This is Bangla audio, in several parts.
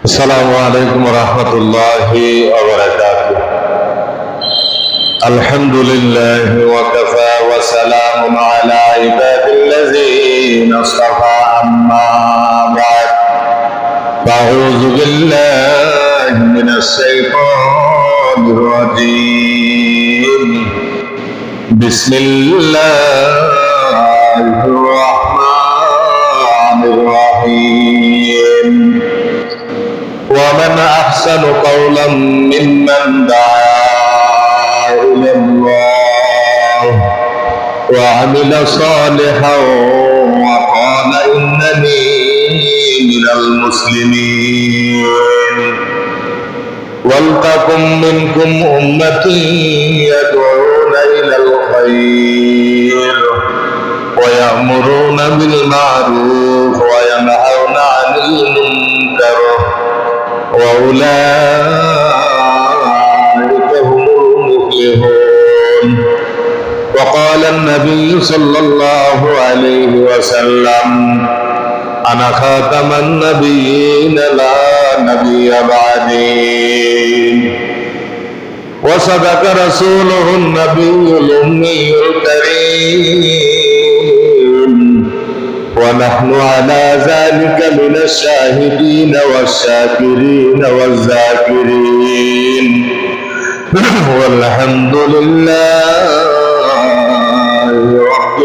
السلام عليكم ورحمة الله وبركاته. الحمد لله وكفى وسلام على عباد الذين اصطفى أما بعد فأعوذ بالله من الشيطان الرجيم. بسم الله الرحمن الرحيم. ومن أحسن قولا ممن دعا إلى الله وعمل صالحا وقال إنني من المسلمين. ولتكن منكم أمة يدعون إلى الخير ويأمرون بالمعروف وينهون عن المنكر وأولئك هم المفلحون. وقال النبي صلى الله عليه وسلم: أنا خاتم النبيين لا نبي بعدي. وصدق رسوله النبي الأمي الكريم، ونحن على ذلك من الشاهدين والشاكرين والذاكرين والحمد لله رب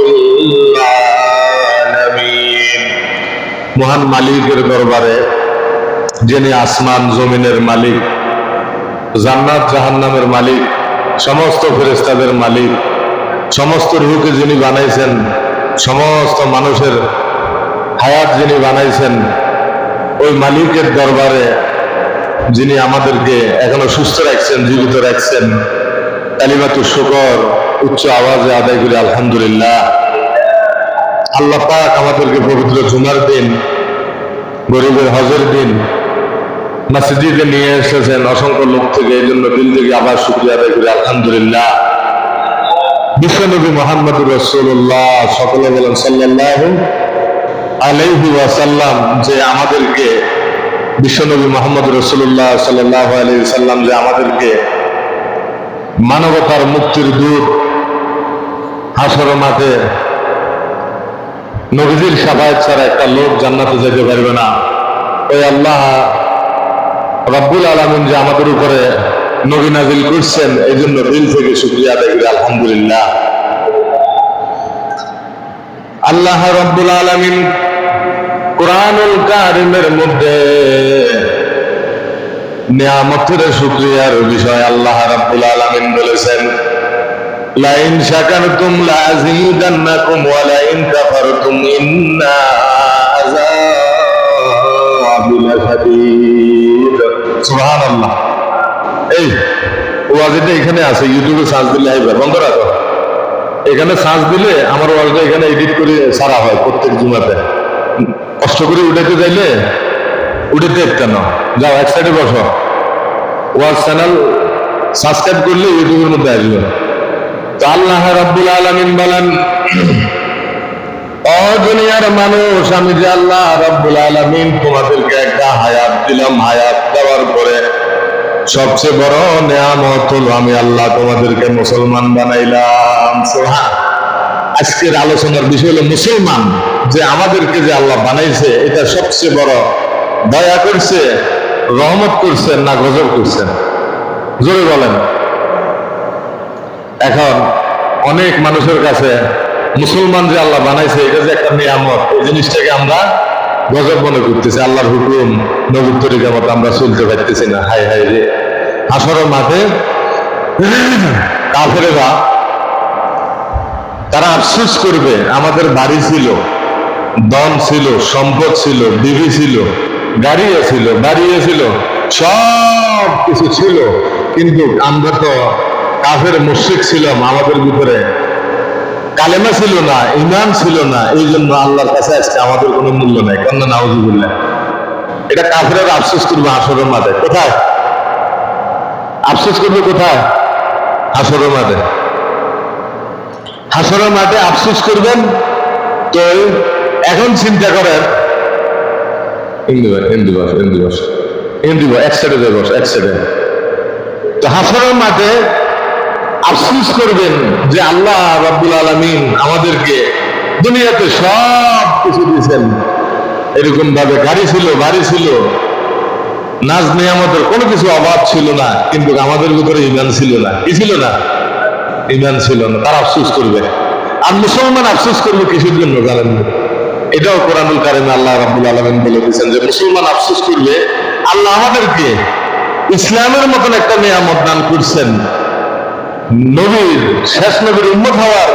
العالمين. মহান মালিকের দরবারে, যিনি আসমান জমিনের মালিক, জান্নাত জাহান্নামের মালিক, সমস্ত ফেরেশতাদের মালিক, সমস্ত রূহকে যিনি বানাইছেন, সমস্ত মানুষের হায়াত যিনি বানাইছেন, ওই মালিকের দরবারে যিনি আমাদেরকে এখনো সুস্থ রাখছেন, জীবিত রাখছেন, কালিমাতুশ শুকর উচ্চ আওয়াজে আদায় করি আলহামদুলিল্লাহ। আল্লাহ পাক আমাদেরকে পবিত্র জুমার দিন, গরিবের হজের দিন মসজিদে নিয়ে এসেছেন অসংখ্য লোক থেকে, এই জন্য দিল থেকে আবার শুকরিয়া আদায় করি আলহামদুলিল্লাহ। বিশ্বনবী মুহাম্মদুর রাসূলুল্লাহ, সকলে বলেন সাল্লাল্লাহু আলাইহি ওয়াসাল্লাম, যে আমাদেরকে, বিশ্বনবী মুহাম্মদুর রাসূলুল্লাহ সাল্লাল্লাহু আলাইহি ওয়াসাল্লাম যে আমাদেরকে মানবতার মুক্তির দূত, হাসর মাঠে নবীজির শাফায়াত ছাড়া একটা লোক জান্নাতে যেতে পারবে না। ওই আল্লাহ রাব্বুল আলামিন যে আমাদের উপরে নবী নাজিল করছেন, এই জন্য দিল থেকে শুকরিয়া আদায় করি আলহামদুলিল্লাহ। আল্লাহ রাব্বুল আলামিন কুরআনুল কারীমের মধ্যে নিয়ামতের শুকরিয়ার বিষয় আল্লাহ রাব্বুল আলামিন বলেছেন, লা ইন শাকারতুম লা আযীদান্নাকুম ওয়া লা ইন কাফারতুম ইন্না আযাবি লাশাদীদ। সুবহানাল্লাহ। এই ওয়াজটা এখানে আছে, ইউটিউবে সার্চ দিলে আইবে, বন্ধ রাখো। এখানে সার্চ দিলে আমার ওয়াজটা এখানে এডিট করে ছাড়া হয় প্রত্যেক জুমাতে। কষ্ট করে উঠাইতে চাইলে উঠাইতে কেন, যাও এক সাইডে বসো, ওয়াজ চ্যানেল সাবস্ক্রাইব করলে ইউটিউবের মধ্যে আসবে। তো আল্লাহ রাব্বুল আলামিন বলেন, ও দুনিয়ার মানুষ, আমি যে আল্লাহ রাব্বুল আলামিন তোমাদেরকে একটা হায়াত দিলাম, হায়াত দেওয়ার পরে সবচেয়ে বড় নিয়ামত হলো আমি আল্লাহ তোমাদেরকে মুসলমান বানাইলাম। সুবহান। আজকের আলোচনার বিষয় হলো মুসলমান, যে আমাদেরকে যে আল্লাহ বানাইছে, এটা সবচেয়ে বড় দয়া করছে, রহমত করছেন না গজব করছেন? জোরে বলেন। এখন অনেক মানুষের কাছে মুসলমান যে আল্লাহ বানাইছে, এটা যে একটা নিয়ামত, এই জিনিসটাকে আমরা গজব মনে করতেছি। আল্লাহর হুকুম নবীর তরিকা মতো আমরা চলতে পারতেছি না। হায় হায় রে। হাসরের মাঠে কাফেরেরা তারা আফসোস করবে, আমাদের বাড়ি ছিল, ধন ছিল, সম্পদ ছিল, বিবি ছিল, গাড়িও ছিল, বাড়িও ছিল, সব কিছু ছিল, কিন্তু আমরা তো কাফের মুশরিক ছিলাম, আমাদের ভিতরে কালেমা ছিল না, ঈমান ছিল না, এই জন্য আল্লাহর কাছে আজকে আমাদের কোনো মূল্য নাই। কেন? নাউযুবিল্লাহ। এটা কাফেররা আফসোস করবে হাসরের মাঠে। কোথায় আফসোস করবে? কোথায়? হাসরের মাঠে। হাসরের মাঠে আফসোস করবেন। তো এখন চিন্তা করেন, হিন্দু ভাষা দিব এক সাইডে যাই বস, এক সাইডে। তো হাসরের মাঠে আফসোস করবেন যে আল্লাহ রাব্বুল আলামিন আমাদেরকে দুনিয়াতে সব কিছু দিয়েছেন, এরকম ভাবে গাড়ি ছিল, বাড়ি ছিল, নাজ নিয়ামতের কোনো কিছু অভাব ছিল না, কিন্তু আমাদের ভিতরে ঈমান ছিল না। কি ছিল না? ঈমান ছিল না। তারা আফসোস করবে। আর মুসলমান আফসোস করবে কিসের জন্য জানেন না? এটাও কোরআনুল কারিমে আল্লাহ রাব্বুল আলামিন বলে দিয়েছেন যে মুসলমান আফসোস করবে, আল্লাহ আমাদেরকে ইসলামের মতন একটা নিয়ামত দান করছেন, নবীর শেষ নবীর উম্মত হওয়ার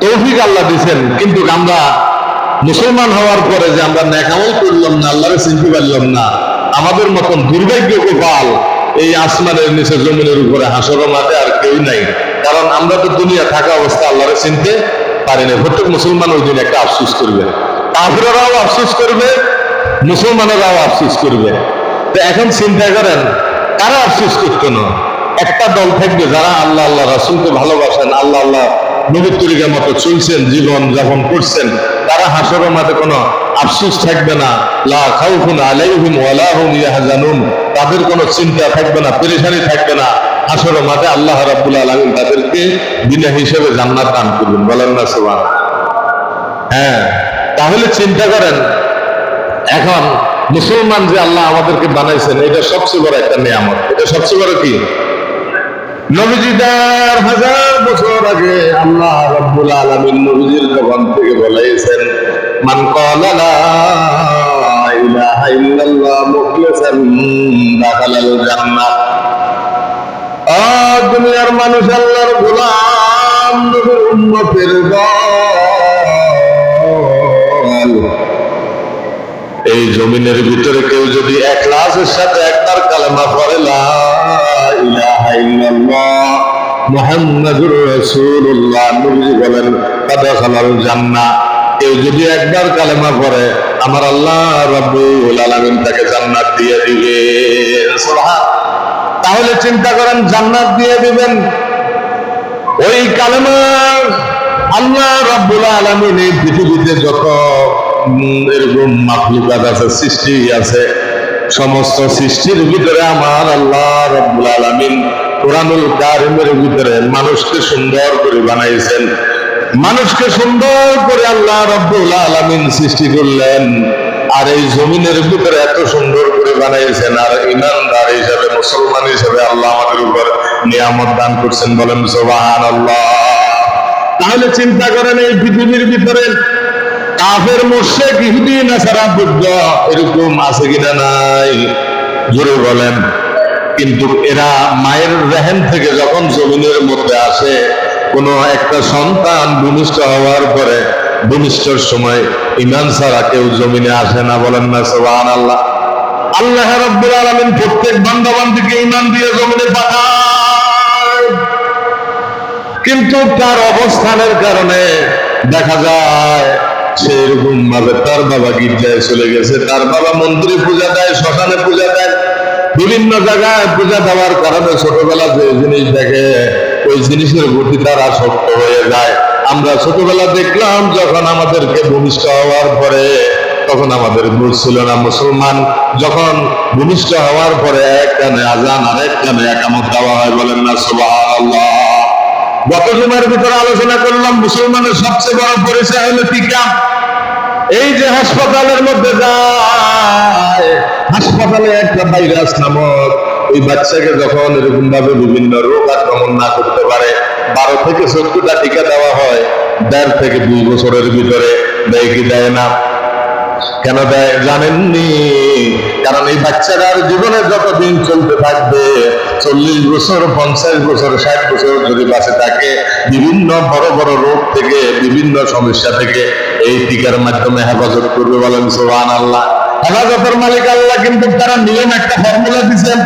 তৌফিক আল্লাহ দিয়েছেন, কিন্তু আমরা মুসলমান হওয়ার পরে যে আমরা নেক আমল করলাম না, আল্লাহরে চিনতে পারলাম না, আমাদের মতন দুর্ভাগ্য কপাল এই আসমানের নিচে জমিনের উপরে হাসরের মাঠে আর কেউ নাই। কারণ আমরা তো দুনিয়া থাকা অবস্থা আল্লাহরে চিনতে পারি না। প্রত্যেক মুসলমান ওই দিন একটা আফসোস করবে, কাফিররাও আফসোস করবে, মুসলমানেরাও আফসোস করবে। তো এখন চিন্তা করেন কারা আফসোস করতো না? একটা দল থাকবে যারা আল্লাহ আল্লাহ রাসূলকে ভালোবাসেন, আল্লাহ আল্লাহ নবীর তরিকার মতো চলছেন, জীবন যাপন করছেন, তারা হাসরের মাঠে কোনো আফসোস থাকবে না। লা খাউফুন আলাইহিম ওয়ালা হুম ইয়াহজানুন, তাদের কোনো চিন্তা থাকবে না, পেরেশানি থাকবে না। হাসরের মাঠে আল্লাহ রাব্বুল আলামিন তাদেরকে বিনা হিসেবে জান্নাত দান করবেন। বলেন না সুবহান? হ্যাঁ, তাহলে চিন্তা করেন এখন মুসলমান যে আল্লাহ আমাদেরকে বানাইছেন, এটা সবচেয়ে বড় একটা নিয়ামত। এটা সবচেয়ে বড় কি? নবীজি ৪,০০০ বছর আগে আল্লাহ রাব্বুল আলামিন নবীজির জবান থেকে বলেছেন, মান ক্বালা লা ইলাহা ইল্লাল্লাহ মুখলিসান দাখালাল জান্নাহ। দুনিয়ার মানুষ, আল্লাহর গোলাম, নবীর উম্মতের দল, এই জমিনের ভিতরে কেউ যদি ইখলাসের সাথে একবার কালেমা পড়ে লা ইলাহা ইল্লাল্লাহ মুহাম্মাদুর রাসূলুল্লাহ, নবী বলেন ফাদাখালাল জান্নাহ, কেউ যদি একবার কালেমা পড়ে আমার আল্লাহ রাব্বুল আলামিন তাকে জান্নাত দিয়ে দিবে। সুবহান। তাহলে চিন্তা করেন, জান্নাত দিয়ে দিবেন ওই কালেমা। আল্লাহ রাব্বুল আলামিন এই পৃথিবীতে যত এরকম মাখলুকাত আছে, সৃষ্টি আছে, সমস্ত সৃষ্টির ভিতরে আমার আল্লাহ রাব্বুল আলামিন কোরআনুল কারিমের ভিতরে মানুষকে সুন্দর করে বানাইছেন। মানুষকে সুন্দর করে আল্লাহ রাব্বুল আলামিন সৃষ্টি করলেন, আর এই জমিনের ভিতরে এত সুন্দর করে বানাইছেন। আর ঈমানদার হিসেবে, মুসলমান হিসেবে আল্লাহ আমাদের উপর নিয়ামত দান করছেন। বলেন সুবহানাল্লাহ। তাহলে চিন্তা করেন এই পৃথিবীর ভিতরে কাফের, মুশরিক, ইহুদি, নাসারা, বৌদ্ধ এরকম আছে কিনা? নাই? জোরে বলেন। কিন্তু এরা মায়ের রেহেম থেকে যখন জমিনের মধ্যে আসে, কোন একটা সন্তান ভূমিষ্ঠ হওয়ার পরে ভূমিষ্ঠর সময় ঈমান ছাড়া কেউ জমিনে আসে না। বলেন না সুবহানাল্লাহ। আল্লাহ রাব্বুল আলামিন প্রত্যেক বান্দা বান্দীকে ঈমান দিয়ে জমিনে পাঠায়, কিন্তু তার অবস্থানের কারণে দেখা যায় সেরকম ভাবে তার বাবা গির্জায় চলে গেছে, তার বাবা মন্দিরে পূজা দেয়, শ্মশানে পূজা দেয়, বিভিন্ন জায়গায় পূজা দেওয়ার কারণে ছোটবেলা যে জিনিস দেখে ওই জিনিসের প্রতি তার আসক্ত হয়ে যায়। আমরা ছোটবেলা দেখলাম যখন আমাদেরকে ভূমিষ্ঠ হওয়ার পরে, তখন আমাদের বুঝ ছিল না। মুসলমান যখন ভূমিষ্ঠ হওয়ার পরে এক কানে আজান আর এক কানে একামত দেওয়া হয়। বলেন না সুবহানাল্লাহ। গত জুমার ভিতরে আলোচনা করলাম মুসলমানের সবচেয়ে বড় পরিচয় হলো টিকা। এই যে হাসপাতালের মধ্যে যায়, হাসপাতালে একটা ভাইরাস নামক ওই বাচ্চাকে যখন এরকম ভাবে বিভিন্ন রোগ আক্রমণ না করতে পারে, 12 থেকে 14টা টিকা দেওয়া হয় 1.5 থেকে 2 বছরের ভিতরে। দেয় কি দেয় না? কেন দেয় জানেননি? কারণ এই বাচ্চাটার জীবনে যতদিন চলতে থাকবে, 40 বছর, 50 বছর, 60 বছর যদি বাঁচে থাকে, বিভিন্ন বড় বড় রোগ থেকে, বিভিন্ন সমস্যা থেকে এই টিকার মাধ্যমে হেফাজত করবে। বলেন সুবহানাল্লাহ। হেফাজতের মালিক আল্লাহ, কিন্তু তারা নিয়ম একটা ফর্মুলা দিচ্ছেন।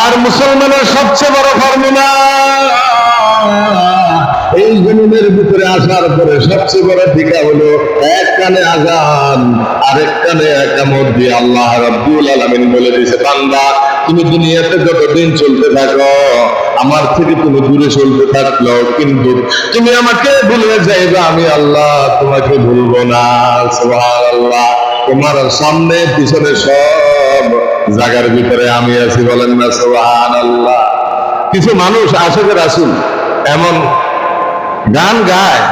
আর মুসলমানের সবচেয়ে বড় ফর্মুলা, এই জমিনের ভিতরে আসার পরে সবচেয়ে বড় টিকা হলো এক কানে আজান আর এক কানে একামত দিয়ে আল্লাহ রাব্বুল আলামিন বলে দিয়েছে, বান্দা তুমি দুনিয়াতে যতদিন চলতে থাকো, আমার থেকে তুমি দূরে চলতে থাকলো, কিন্তু তুমি আমাকে ভুলে যাইবে, আমি আল্লাহ তোমাকে ভুলবো না। সুবহানাল্লাহ। তোমার সামনে পিছনে সব জায়গার ভিতরে আমি আছি, বলেন না সুবহানাল্লাহ। কিছু মানুষ আশেকের রাসূল এমন গান গায়,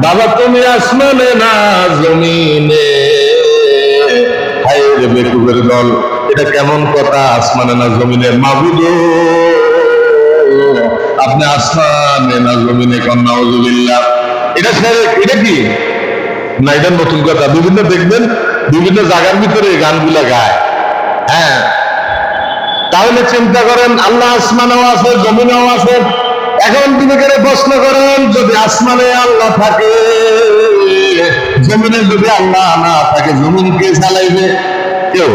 বাবা তুমি আসমানে না জমিনে, হায়রে বেকুবের দল, এটা কেমন কথা? আসমানে না জমিনে, মাবুদ আপনি আসমানে না জমিনে, নাউযুবিল্লাহ। এটা শিরক, এটা কি না? এটা নতুন কথা। বিভিন্ন দেখবেন বিভিন্ন জায়গার ভিতরে এই গানগুলা গায়। হ্যাঁ, তাহলে চিন্তা করেন, আল্লাহ আসমানেও আছে জমিনেও আছে। এখন বিবেকের প্রশ্ন করেন, যদি আসমানে আল্লাহ থাকে, জমিনে যদি আল্লাহ না থাকে, জমিন কে চালাইবে? কেউ।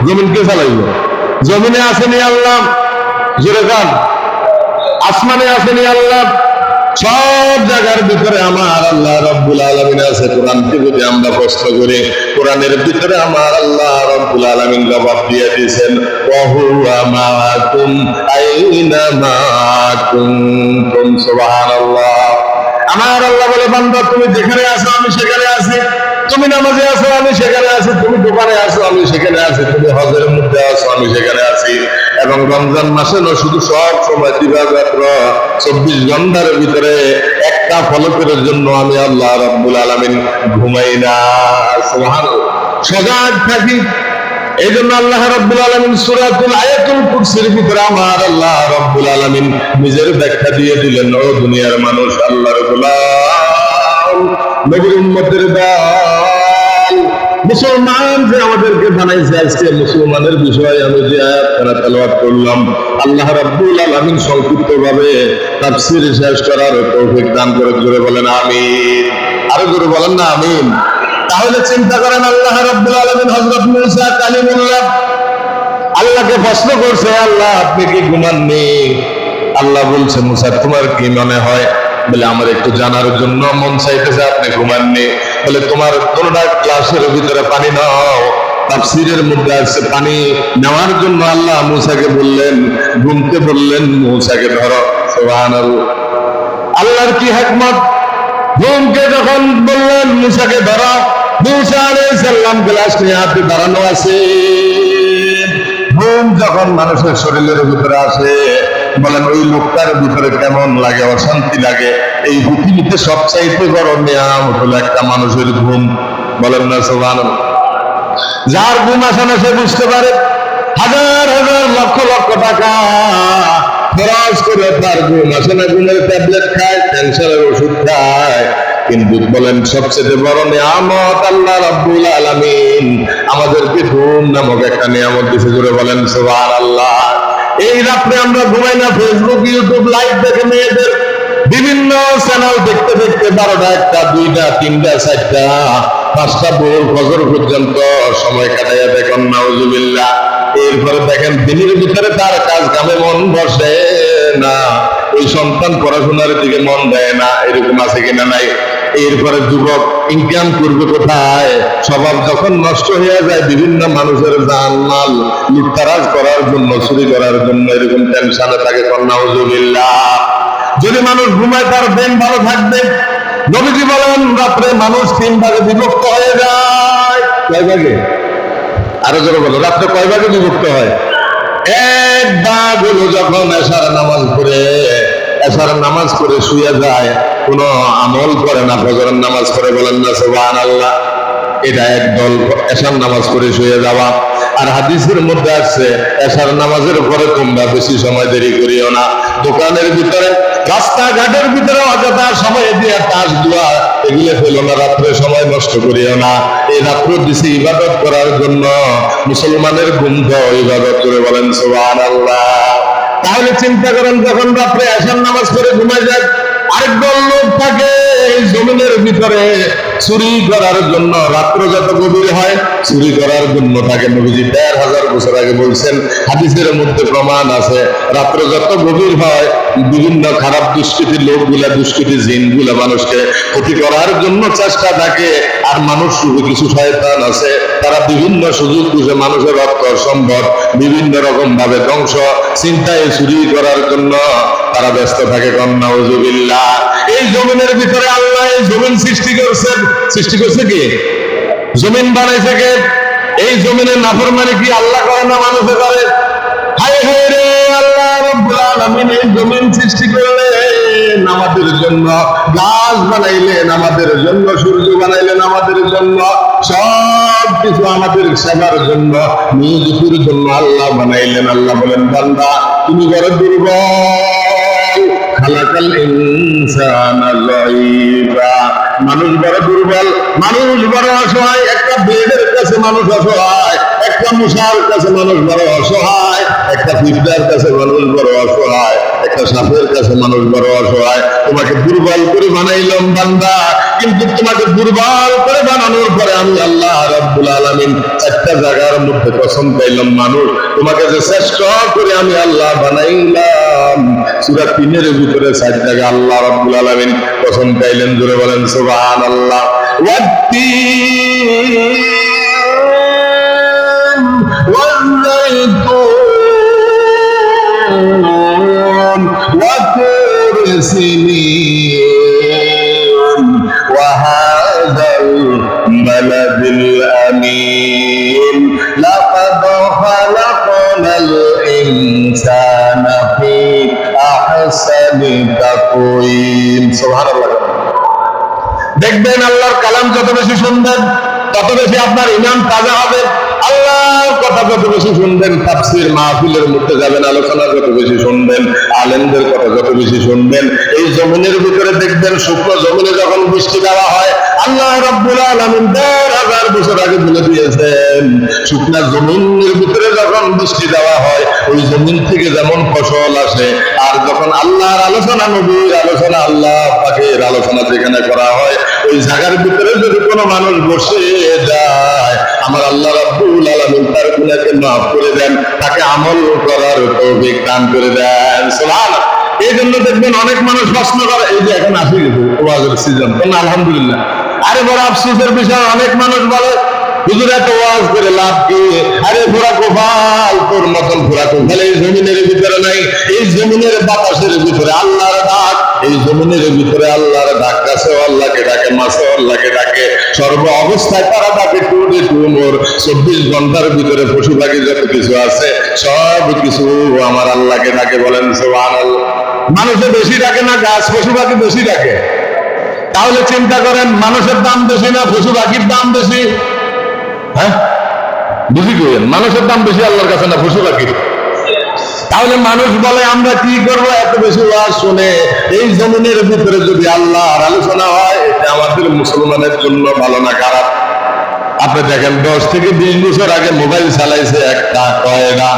জমিন কে চালাইবে? জমিনে আসেনি আল্লাহ, জোরে গান, আসমানে আসেনি আল্লাহ, সব জায়গার ভিতরে আমার আল্লাহ রাব্বুল আলামিন আছে। কোরআনকে যদি আমরা প্রশ্ন করি, কোরআনের ভিতরে আমার আল্লাহ রাব্বুল আলামিন জবাব দিয়ে দিয়েছেন, ওয়া হুয়া মাআকুম আইনা মা কুনতুম। সুবহানাল্লাহ। আমার আল্লাহ বলে, বান্দা তুমি যেখানে আছো আমি সেখানে আছি, তুমি নামাজে আছো আমি সেখানে আছি, তুমি দোকানে আছো আমি সেখানে আছি, তুমি হজের মধ্যে আছো আমি সেখানে আছি। এবং রমজান মাসে না শুধু সব সময় দিবারাত্র 24 ঘন্টার ভিতরে একটা ফলকের জন্য আমি আল্লাহ রাব্বুল আলামিন ঘুমাই না। সুবহানাল্লাহ। সজাগ থাকি। এই জন্য আল্লাহ রাব্বুল আলামিন সূরাতুল আয়াতুল কুরসির ভিতরে আমার আল্লাহ রাব্বুল আলামিন নিজের ব্যাখ্যা দিয়ে দিলেন, ও দুনিয়ার মানুষ, আল্লাহর গোলাম, নবীর উম্মতের দল, মুসলমান যে আমাদেরকে বানাইছে, আজকে মুসলমানের বিষয়ে আমি যে আয়াতখানা তেলাওয়াত করলাম, আল্লাহ রাব্বুল আলামিন সংক্ষিপ্তভাবে তাফসীর শেষ করার তৌফিক দান করে। জোরে বলেন আমিন। আরো জোরে বলেন না আমিন। তাহলে চিন্তা করেন, আল্লাহ রাব্বুল আলামিন হযরত মূসা কালিমুল্লাহ আল্লাহকে প্রশ্ন করছে, আল্লাহ আপনি কি ঘুমাননি? আল্লাহ বলছে, মূসা তোমার কি মনে হয়? বলে, আমার একটু জানার জন্য মন চাইতেছে আপনি ঘুমাননি। বলে, তোমার কোনটা গ্লাসের ভিতরে পানি নাও। তাফসীরের মধ্যে আছে পানি নেওয়ার জন্য আল্লাহ মূসাকে বললেন, ঘুমতে বললেন, মূসাকে ধরো। সুবহানাল্লাহ। আল্লাহর কি হিকমত! ঘুমকে যখন বললেন মূসাকে ধরো, মূসা আলাইহিস সালাম গ্লাস নিয়ে হাতে দাঁড়ানো আছে। ঘুম যখন মানুষের শরীরের ভিতরে আসে, বলেন ওই লোকটার ভিতরে কেমন লাগে? অশান্তি লাগে। এই পৃথিবীতে সবচাইতে বড় নিয়ামত হলো একটা মানুষের ঘুম। বলেন না সুবহানাল্লাহ। যার ঘুম আসে না সে বুঝতে পারে, হাজার হাজার লক্ষ লক্ষ টাকা খরচ করে তার ঘুম আসে না, ঘুমের ট্যাবলেট খায়, ক্যান্সারের ওষুধ খায়, কিন্তু বলেন সবচেয়ে বড় নিয়ামত আল্লাহ রাব্বুল আলামিন আমাদেরকে ঘুম নামক একটা নিয়ামত দিয়েছে। জোরে বলেন সুবহানাল্লাহ। এই রাত্রে আমরা ঘুমাই না, ফেসবুক ইউটিউব লাইভ দেখে মেয়েদের বিভিন্ন চ্যানেল দেখতে দেখতে 12টা 1টা 2টা 3টা 4টা 5টা ভোর ফজর পর্যন্ত সময় কাটাইয়া দেখেন, নাউযুবিল্লাহ। এরপরে দেখেন দিনের ভিতরে তার কাজ কামে মন বসে না, ওই সন্তান পড়াশোনার দিকে মন দেয় না, এরকম আছে কিনা নাই? এরপরে যুবক ইনকাম করবে কোথায়? স্বভাব যখন নষ্ট হয়ে যায়, বিভিন্ন মানুষের জানমাল লুটতারাজ করার জন্য, চুরি করার জন্য, এরকম টেনশনে থাকে, নাউযুবিল্লাহ। যদি মানুষ ঘুমায় তার ব্রেন ভালো থাকবে। নবীজি বলেন, রাত্রে মানুষ 3 ভাগে বিভক্ত হয়ে যায়। কয় ভাগে? আরো জোরে বলো, রাত্রে কয় ভাগে বিভক্ত হয়? এক ভাগ হলো যখন এশার নামাজ পড়ে, এশার নামাজ পড়ে শুয়ে যায়, কোনো আমল করে না, ফজরের নামাজ পড়ে। বলেন না সুবহানাল্লাহ। এটা এক দল, এশার নামাজ পড়ে শুয়ে যাওয়া। আর হাদিসের মধ্যে আছে, এশার নামাজের পরে তোমরা বেশি সময় দেরি করিও না। দোকানের ভিতরে, রাস্তাঘাটের ভিতরে অযথা সময় দিয়ে তাস জুয়া এগুলো ফেলো না, রাত্রে সময় নষ্ট করিও না। এই রাত্র দিছি ইবাদত করার জন্য, মুসলমানের ঘুম তো ইবাদত করে। বলেন সুবহানাল্লাহ। তাহলে চিন্তা করেন, যখন রাত্রে এশার নামাজ পড়ে ঘুমায় যায়, আরেকদল লোক থাকে এই জমিনের ভিতরে চুরি করার জন্য। রাত্র যত গভীর হয় চুরি করার জন্য থাকে। নবীজি 1500 বছর আগে বলছেন, হাদিসের মধ্যে প্রমাণ আছে, রাত্র যত গভীর হয় বিভিন্ন খারাপ দুষ্কৃতি লোকগুলা, দুষ্কৃতি জিনগুলা মানুষকে ক্ষতি করার জন্য চেষ্টা থাকে। আর মানুষ রূপে কিছু শয়তান আছে, তারা বিভিন্ন সুযোগ বুঝে মানুষের অর্থ সম্পদ বিভিন্ন রকম ভাবে ধ্বংস চিন্তায় চুরি করার জন্য তারা ব্যস্ত থাকে। নাউযুবিল্লাহ। এই জমিনের ভিতরে আল্লাহ এই জমিন সৃষ্টি করছেন। সৃষ্টি করছে কি? জমিন বানাইছে কে? এই জমিনের নাফরমানি কি আল্লাহ করে না মানুষে করে? হায় হায় রে, আল্লাহ রাব্বুল আলামিন এই জমিন সৃষ্টি করলেন আমাদের জন্য, গাছ বানাইলেন আমাদের জন্য, সূর্য বানাইলেন আমাদের জন্য, সব কিছু আমাদের সেবার জন্য, নিজের জন্য আল্লাহ বানাইলেন। আল্লাহ বলেন, বান্দা তুমি বড় দুর্বল, খালাকাল ইনসানা যায়ীফা, মানুষ বড় দুর্বল, মানুষ বড় অসহায়। একটা বেডের কাছে মানুষ অসহায়, একটা মশার কাছে মানুষ বড় অসহায়, একটা পিঁপড়ার কাছে মানুষ বড় অসহায়, একটা সাপের কাছে মানুষ বড় অসহায়। তোমাকে দুর্বল করে বানাইলাম বান্দা, কিন্তু তোমাকে দুর্বল করে বানানোর পরে আমি আল্লাহ রাব্বুল আলামিন একটা জায়গার মধ্যে কসম খাইলাম, মানুষ তোমাকে যে শ্রেষ্ঠ করে আমি আল্লাহ বানাইলাম। সূরা ৩-এর ভিতরে ৪ জায়গা আল্লাহ রাব্বুল আলামিন কসম খাইলেন, জোরে বলেন সুবহানাল্লাহ। والزيتون وطور سينين وهذا البلد الأمين لقد خلقنا الإنسان في أحسن تقويم سبحان الله। দেখবেন আল্লাহর কালাম যত বেশি শুনবেন তত বেশি আপনার ঈমান তাজা হবে। আল্লাহর কথা যত বেশি শুনবেন, তাফসীর মাহফিলের মধ্যে যাবেন, আলোচনা যত বেশি শুনবেন, আলেমদের কথা যত বেশি শুনবেন, এই জমিনের ভিতরে দেখবেন শুকনো জমিনে যখন বৃষ্টি দেওয়া হয়, আল্লাহ রাব্বুল আলামিন ১,৫০০ বছর আগে বলে দিয়েছেন, শুকনা জমিনের ভিতরে যখন বৃষ্টি দেওয়া হয় ওই জমিন থেকে যেমন ফসল আসে, আর যখন আল্লাহর আলোচনা, নবীর আলোচনা, আল্লাহ পাকের আলোচনা যেখানে করা হয় ওই জায়গার ভিতরে যদি কোনো মানুষ বসে যায়, আমার আল্লাহ রাব্বুল আলামিন তার গুনাহকে মাফ করে দেন, তাকে আমল করার তৌফিক দান করে দেন। সুবহানাল্লাহ। এই জন্য দেখবেন অনেক মানুষ প্রশ্ন করে, এই যে এখন আসে গেছে ওয়াজের সিজন, আলহামদুলিল্লাহ। আরে বড় আফসোসের বিষয়, অনেক মানুষ বলে হুজুর এত ওয়াজ করে লাভ কি? আরে ঘোরা কোফাল, তোর মতন ঘোরা কোফাল এই জমিনের ভিতরে নাই। এই জমিনের বাতাসের ভিতরে আল্লাহর ডাক, এই জমিনের ভিতরে আল্লাহর ডাক, কাছে আল্লাহকে ডাকে, মাছে আল্লাহকে ডাকে, সর্ব অবস্থায় তারা ডাকে টুডে টুমোর। ২৪ ঘন্টার ভিতরে পশু পাখি যত কিছু আছে সব কিছু আমার আল্লাহকে ডাকে, বলেন সুবহানাল্লাহ। মানুষে বেশি ডাকে না গাছ পশু পাখি বেশি ডাকে? তাহলে চিন্তা করেন, মানুষের দাম বেশি না পশু পাখির দাম বেশি? হ্যাঁ, বুঝি করেন, মানুষের দাম বেশি আল্লাহর কাছে না পশু পাখির? তাহলে মানুষ বলে আমরা কি করব এত বেশি ওয়াজ শুনে? এই জমিনের ভিতরে যদি আল্লাহর আলোচনা হয়, এটা আমাদের মুসলমানের জন্য ভালো না খারাপ? আপনি দেখেন ১০ থেকে ২০ বছর আগে মোবাইল চালাইছে একটা কয়টা,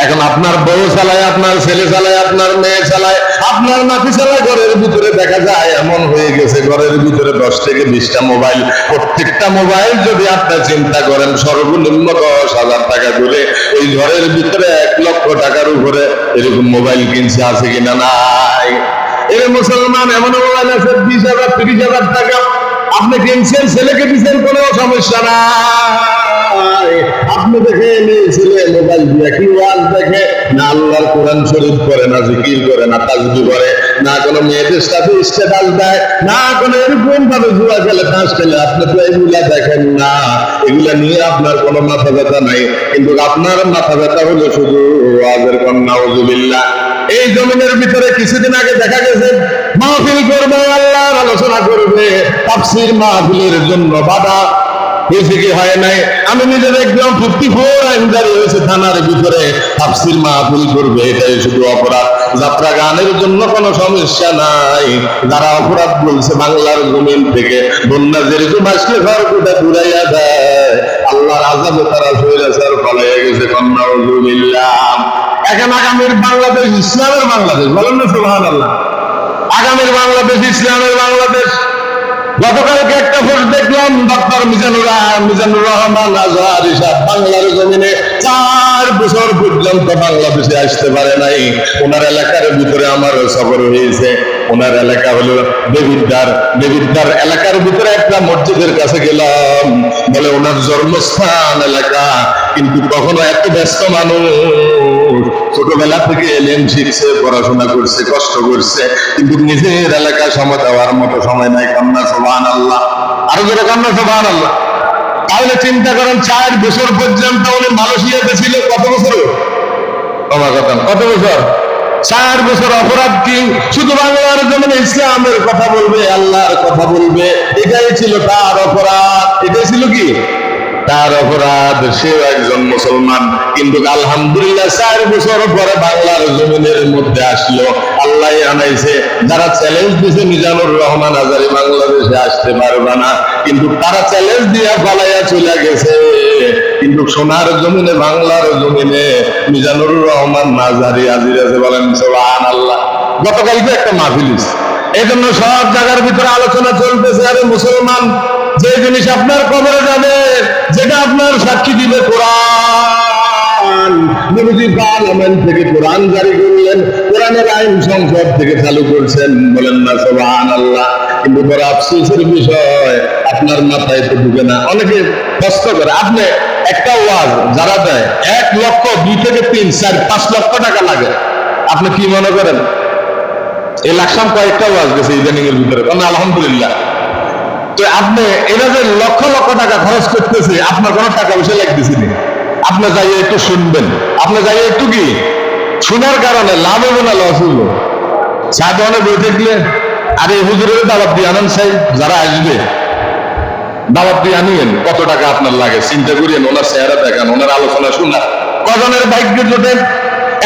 এখন আপনার বউ চালায়, আপনার ছেলে চালায়, আপনার মেয়ে চালায়, আপনার নাতি চালায়, ঘরের ভিতরে দেখা যায় এমন হয়ে গেছে ঘরের ভিতরে ১০ থেকে ২০টা মোবাইল। প্রত্যেকটা মোবাইল যদি আপনি চিন্তা করেন সর্বনিম্ন ১০,০০০ টাকা করে, এই ঘরের ভিতরে ১,০০,০০০ টাকার উপরে এরকম মোবাইল কিনছে, আছে কিনা? নাই। এর মুসলমান এমন মোবাইল আছে ২০,০০০ ৩০,০০০ টাকা, আপনি কিনছেন, ছেলেকে দিচ্ছেন, কোনো সমস্যা নাই। আপনি দেখে ছেলে মোবাইল দিয়ে কি ওয়াজ দেখে, না আল্লাহর কোরআন শরীফ করে, না জিকির করে, না তাসবিহ করে, না কোনো মেয়েদের সাথে স্ট্যাটাস দেয়, না কোনো এরকম ভাবে জুয়া খেলে, তাস খেলে। আপনি তো এগুলা দেখেন না, এগুলা নিয়ে আপনার কোনো মাথা ব্যথা নাই, কিন্তু আপনার মাথা ব্যথা হলো শুধু ওয়াজের কন্যা। নাউযুবিল্লাহ। এই জমিনের ভিতরে কিছুদিন আগে দেখা গেছে মাহফিল করবে, আল্লাহর আলোচনা করবে, তাফসীর মাহফিলের জন্য বাধা হয়েছে কি হয় নাই? আমি নিজে দেখলাম 54 আইন জারি হয়েছে থানার ভিতরে, তাফসীর মাহফিল করবে, এটাই শুধু অপরাধ। যাত্রা গানের জন্য কোনো সমস্যা নাই। যারা অপরাধ বলছে বাংলার জমিন থেকে, বন্যা যেরকম আসলে ঘরকুটা ঘুরাইয়া দেয়, আল্লাহর আযাবে তারা স্বৈরাচার পালাইয়া গেছে। নাউযুবিল্লাহ। এখন আগামীর বাংলাদেশ ইসলামের বাংলাদেশ, বলেন না সুবহানাল্লাহ। আগামীর বাংলাদেশ ইসলামের বাংলাদেশ। গতকালকে একটা পোস্ট দেখলাম, ডক্টর মিজানুর রহমান আজহারী সাহেব বাংলার জমিনে 4 বছর পর্যন্ত বাংলাদেশে আসতে পারে নাই। ওনার এলাকার ভিতরে আমার সফর হয়েছে। ওনার এলাকা হলো দেবিদ্বার এলাকার ভিতরে একটা মসজিদের কাছে গেলাম, বলে ওনার জন্মস্থান এলাকা, কিন্তু কখনো এত ব্যস্ত মানুষ, ছোটবেলা থেকে এলেন, শিখছে, পড়াশোনা করছে, কষ্ট করছে, কিন্তু নিজের এলাকা সময় দেওয়ার মতো সময় নাই। কান্না সুবহানাল্লাহ। আরো জোরে কান্না সুবহানাল্লাহ। তাহলে চিন্তা করেন 4 বছর পর্যন্ত উনি মালয়েশিয়াতে ছিল। কত বছর? কত বছর? 4 বছর। অপরাধ কি? শুধু বাংলার জমিনে ইসলামের কথা বলবে, আল্লাহর কথা বলবে, এটাই ছিল তার অপরাধ। এটাই ছিল কি তার অপরাধ। সেও একজন মুসলমান, কিন্তু আলহামদুলিল্লাহ 4 বছর পরে বাংলার জমিনের মধ্যে আসলো। আল্লাহ আনাইছে। যারা চ্যালেঞ্জ দিয়েছে মিজানুর রহমান আজারি বাংলাদেশে আসতে পারবে না, কিন্তু তারা চ্যালেঞ্জ দিয়া পালাইয়া চলে গেছে। কিন্তু সোনার জমিনে, বাংলার জমিনে মিজানুর রহমান আজারি হাজির আছে। বলেন সুবহানাল্লাহ। গতকালকে একটা মাহফিল, এই জন্য সব জায়গার ভিতরে আলোচনা চলতেছে। আরে মুসলমান, যে জিনিস আপনার কবরে যাবে, যেটা আপনার সাক্ষী দিবে কোরআন। নবীজি পার্লামেন্ট থেকে কোরআন জারি করলেন, কোরআনের আইন সংসদ থেকে চালু করছেন। বলেন না সুবহানাল্লাহ। কিন্তু বড় আফসোসের বিষয়, আপনার মাথায় তো ঢুকে না। অনেকে কষ্ট করে। আপনি একটা ওয়াজ যারা দেয় 1 লক্ষ, 2 থেকে 3, 4, 5 লক্ষ টাকা লাগে। আপনি কি মনে করেন? এই লাকসাম কয়েকটা ওয়াজ গেছে ইদানিং এর ভিতরে। আলহামদুলিল্লাহ। তো আপনি এরা যে লক্ষ লক্ষ টাকা খরচ করতেছে, আপনার কোনো টাকা পয়সা লাগতেছে না। আপনি যাইয়ে একটু শুনবেন, আপনি যাইয়ে একটু কি শোনার কারণে লাভ হবে না লস হইব? সাধারণে বই থাকলে আরে হুজুরের দাওয়াত দিয়ে আনেন, সাই যারা আসবে দাওয়াত দিয়ে আনিয়েন। কত টাকা আপনার লাগে চিন্তা করিয়েন, ওনার চেহারা দেখান, ওনার আলোচনা শোনান। কজনের ভাগ্য জোটেন?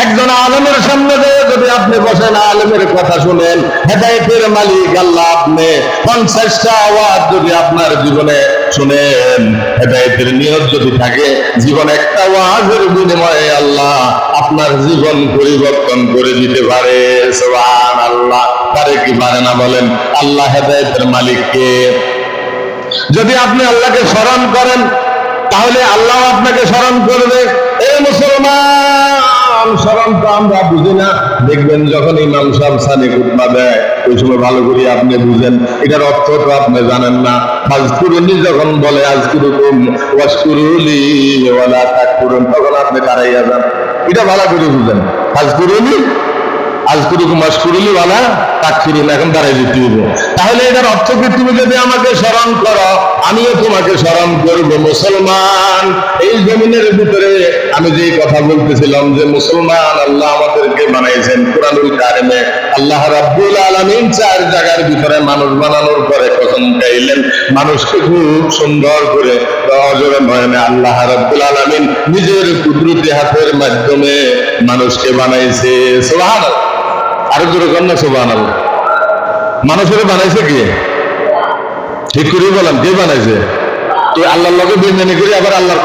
একজন আলেমের সামনে দিয়ে যদি আপনি বসেন, আলেমের কথা শুনেন, হেদায়েতের মালিক আল্লাহ, আপনি 50টা আওয়াজ যদি আপনার জীবনে শুনেন, হেদায়েতের নিয়ত যদি থাকে, জীবন একটা ওয়াজের বিনিময়ে আল্লাহ আপনার জীবন পরিবর্তন করে দিতে পারে। সুবহানাল্লাহ। পারে কি পারে না বলেন? আল্লাহ হেদায়েতের মালিককে যদি আপনি আল্লাহকে স্মরণ করেন, তাহলে আল্লাহ আপনাকে স্মরণ করবে। এই মুসলমান, স্মরণ তো আমরা বুঝি না। দেখবেন যখন ইমাম সাহেব সানি খুতবা দেয়, ওই সময় ভালো করে আপনি বুঝেন, এটার অর্থ তো আপনি জানেন না। ফাজকুরুনি যখন বলে আজকুরুকুম ওয়াশকুরুলি ওয়ালা তাকফুরুন, তখন আপনি দাঁড়াইয়া যান। এটা ভালো করে বুঝেন। ফাজকুরুনি আজকুরুকুম ওয়াশকুরুলি ওয়ালা তাকফুরুন, এখন দাঁড়াই যেতে হবে। তাহলে এটার অর্থ কি? তুমি যদি আমাকে স্মরণ করো, আমিও তোমাকে স্মরণ করব। মুসলমান, এই জমিনের ভিতরে আমি যে কথা বলতেছিলাম যে মুসলমান আল্লাহ আমাদেরকে বানাইছেন। কুরআনুল কারিমে আল্লাহ রাব্বুল আলামিন 4 জায়গার ভিতরে মানুষ বানানোর পরে কসম খাইলেন, মানুষকে খুব সুন্দর করে অজরে ময়নে আল্লাহ রাব্বুল আলামিন নিজের কুদরতি হাতের মাধ্যমে মানুষকে বানাইছে। সুবহানাল্লাহ। আরো জোরে কর না সুবহানাল্লাহ। মানুষের বানাইছে কে? ঠিক করে বলেন, কে বানাইছে? তো আল্লাহর লগে বেইমানি করে আবার আল্লাহর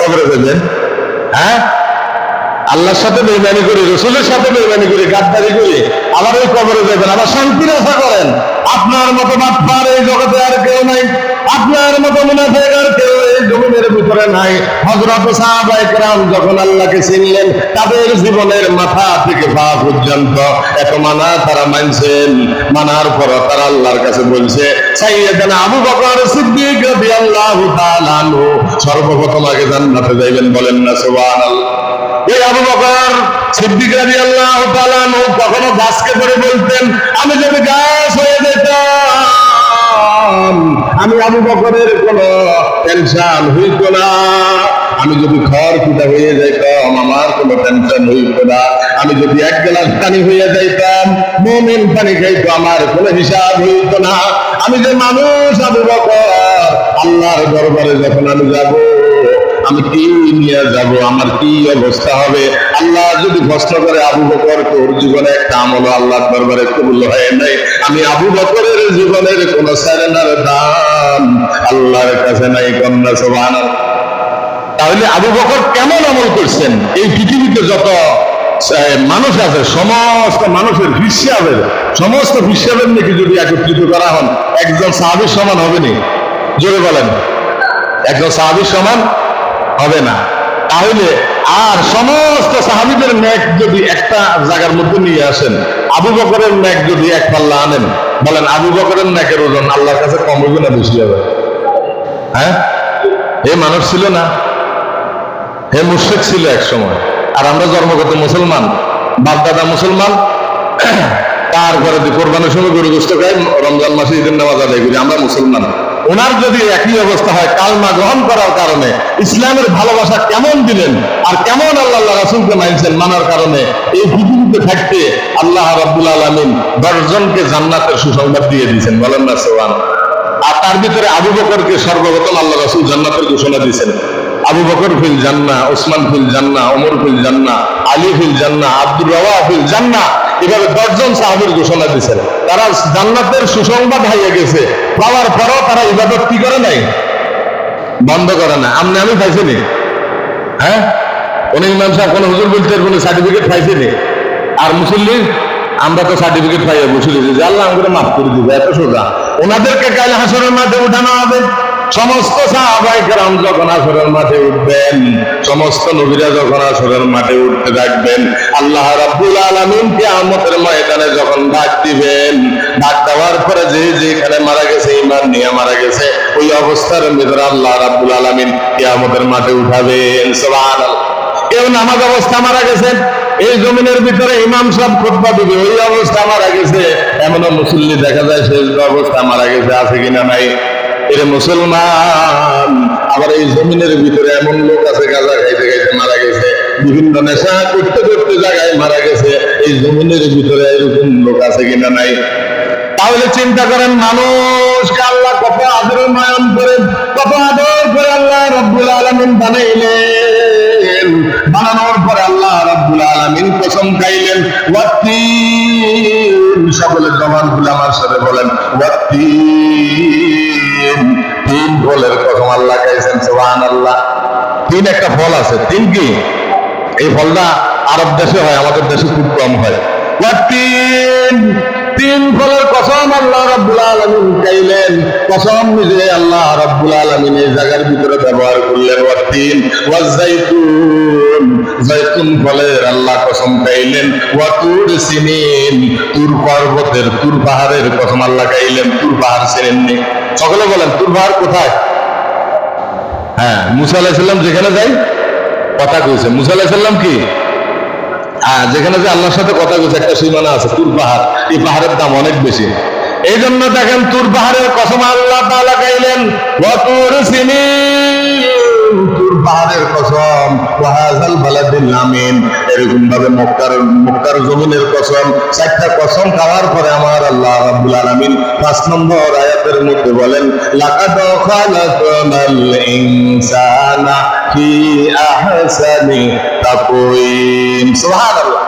কবরে যাবেন? হ্যাঁ, আল্লাহর সাথে বেইমানি করে, রাসূলের সাথে বেইমানি করে, গাদ্দারি করে আবার ওই কবরে যাবেন, আবার শান্তির আশা করেন। আপনার মতো বাটপার এই জগতে আর কেউ নাই, আপনার মতো মুনাফিক আর কেউ এই জমিনের ভিতরে নাই। হযরত সাহাবায়ে কেরাম যখন আল্লাহকে চিনলেন, তাদের জীবনের মাথা থেকে পা পর্যন্ত এত মানা তারা মানছেন। মানার পর তারা আল্লাহর কাছে বলছে, সাইয়্যিদানা আবু বকর সিদ্দিক রাদিয়াল্লাহু তাআলা আনহু সর্বপ্রথম আগে জান্নাতে যাইবেন। বলেন না সুবহানাল্লাহ। এই আবু বকর সিদ্দিক রাদিয়াল্লাহু তাআলা আনহু কখনো গাছকে ধরে বলতেন, আমি যদি গাছ হয়ে যেতাম, আমি আবু বকরের কোনো টেনশন হইতো না। আমি যদি খড় কুটা হয়ে যাইতাম, আমার কোনো টেনশন হইতো না। আমি যদি 1 গ্লাস পানি হয়ে যাইতাম, মুমিন পানি খাইতো, আমার কোনো হিসাব হইতো না। আমি যে মানুষ আবু বকর, আল্লাহর দরবারে যখন আমি যাব, আমি কি নিয়ে যাব, আমার কি অবস্থা হবে? আল্লাহ যদি প্রশ্ন করে, আবু বকর তোর জীবনে একটা আমল আল্লাহর দরবারে কবুল হয় নাই, আমি আবু বকরের জীবনের কোন সারেনার দাম আল্লাহর কাছে নাই। কন্যা সুবহানাল্লাহ। তাহলে আবু বকর কেমন আমল করছেন? এই পৃথিবীতে যত মানুষ আছে, সমস্ত মানুষের হিসাবের, সমস্ত হিসাবের নাকি যদি একত্রিত করা হন, একজন সাহাবীর সমান হবে না। জোরে বলেন, একজন সাহাবীর সমান হবে না। তাহলে আর সমস্ত সাহাবীদের নেক যদি একটা জায়গার মধ্যে নিয়ে আসেন, আবু বকরের নেক যদি 1 পাল্লা আনেন, বলেন আবু বকরের নেকের ওজন আল্লাহর কাছে কম হবে না বেশি হবে? হ্যাঁ, এ মানুষ ছিল না, হে মুশরিক ছিল এক সময়। আর আমরা জন্মগত মুসলমান, বাপদাদা মুসলমান, তারপরে কোরবানির সময় গরু গোশত খাই, রমজান মাসে ঈদের নামাজ আদায় করি, আমরা মুসলমান। ওনার যদি একই অবস্থা হয় কালমা গ্রহণ করার কারণে, ইসলামের ভালোবাসা কেমন দিলেন আর কেমন আল্লাহ রাসূলকে মানছেন মানার কারণে এই পৃথিবীতে থাকতে আল্লাহ রাব্বুল আলামিন 10 জনকে জান্নাতের সুসংবাদ দিয়ে দিয়েছেন, বলেন না সুবহানাল্লাহ। আর তার ভিতরে আবু বকরকে সর্বপ্রথম আল্লাহ রাসূল জান্নাতের ঘোষণা দিয়েছেন। আবু বকর ফিল জান্নাহ, ওসমান ফিল জান্নাহ, ওমর ফিল জান্নাহ, আলী ফিল জান্নাহ, আব্দুর রাওয়াহ ফিল জান্নাহ, এভাবে 10 জন সাহাবীর ঘোষণা দিয়েছেন। তারা জান্নাতের সুসংবাদ হয়ে গেছে, পাওয়ার পরও তারা ইবাদত কি করে নাই? বন্ধ করে না। আমি পাইছিনি, হ্যাঁ, কোন ইমাম সাহেব কোন হুজুর বলতে কোন সার্টিফিকেট পাইছিনি। আর মুসল্লি আমরা তো সার্টিফিকেট পাইয়া বসে দিয়েছি যে আল্লাহ আমাকে মাফ করে দিবে, এত সোজা। ওনাদেরকে কাল হাসরের মাঠে উঠানো হবে। সমস্ত সাহাবায়ে কেরাম যখন হাসরের মাঠে উঠবেন, সমস্ত নবীরা যখন হাসরের মাঠে উঠতে থাকবেন, আল্লাহ রাব্বুল আলামিন কিয়ামতের ময়দানে যখন ডাক দিবেন, ডাক দেওয়ার পরে যে যেখানে মারা গেছে, ঈমান নিয়ে মারা গেছে, ওই অবস্থার ভিতরে আল্লাহ রাব্বুল আলামিন কিয়ামতের মাঠে উঠাবেন। সুবহানাল্লাহ। কেউ নামাজ অবস্থা মারা গেছেন, এই জমিনের ভিতরে ইমাম সাহেব খুতবা দিবে, ওই অবস্থা মারা গেছে। এমনও মুসল্লি দেখা যায় শেষ অবস্থা মারা গেছে, আছে কিনা নাই? এর মুসলমান। আবার এই জমিনের ভিতরে এমন লোক আছে গাঁজা খাইতে খাইতে মারা গেছে, বিভিন্ন নেশা করতে করতে জায়গায় মারা গেছে। এই জমিনের ভিতরে এরকম লোক আছে কিনা নাই? তাহলে চিন্তা করেন, মানুষকে আল্লাহ কত আদর নয়ন করে, কত আদর করে আল্লাহ রাব্বুল আলামিন বানাইলেন। বানানোর পরে আল্লাহ রাব্বুল আলামিন কসম খাইলেন, ওয়াত্তিন। সকলে জবান খুলে আমার সাথে বলেন, ওয়াত্তিন। 3 ফলের কসম আল্লাহ খাইছেন, সুবহানাল্লাহ। 3 একটা ফল আছে। 3 কি? এই ফলটা আরব দেশে হয়, আমাদের দেশে খুব কম হয়। ওয়াত্তিন, 3 ফলের কসম আল্লাহ রাব্বুল আলামিন খাইলেন। কসম নিজে আল্লাহ রাব্বুল আলামিন এই জায়গার ভিতরে ব্যবহার করলেন। ওয়াত্তিন ওয়াজাইতুন, জাইতুন ফলের আল্লাহ কসম খাইলেন। ওয়াতুর সিনিন, তুর পর্বতের, তুর পাহাড়ের কসম আল্লাহ খাইলেন। তুর পাহাড় চেনেননি? সকলে বলেন, তুর পাহাড় কোথায়? হ্যাঁ, মুসা আলাইহিস সালাম যেখানে যাই কথা কইছে। মুসা আলাইহিস সালাম কি যেখানে যে আল্লাহর সাথে কথা কইছে, একটা সীমানা আছে, তুর পাহাড়। এই পাহাড়ের দাম অনেক বেশি। এই জন্য দেখেন তুর পাহাড়ের কসম আল্লাহ তাআলা গাইলেন, ওয়াতুর সিনিন, তুর পাহাড়ের কসম, ওয়াহাযাল বালাদিল আমিন। এরকম ভাবে মক্কার জমিনের কসম। 4টা কসম খাওয়ার পরে আমার আল্লাহ রাব্বুল আলামিন 5 নম্বর আয়াতের মধ্যে বলেন, লাকাদ খালাকনাল ইনসানা ফি আহসানি তাকওয়িম। সুবহানাল্লাহ।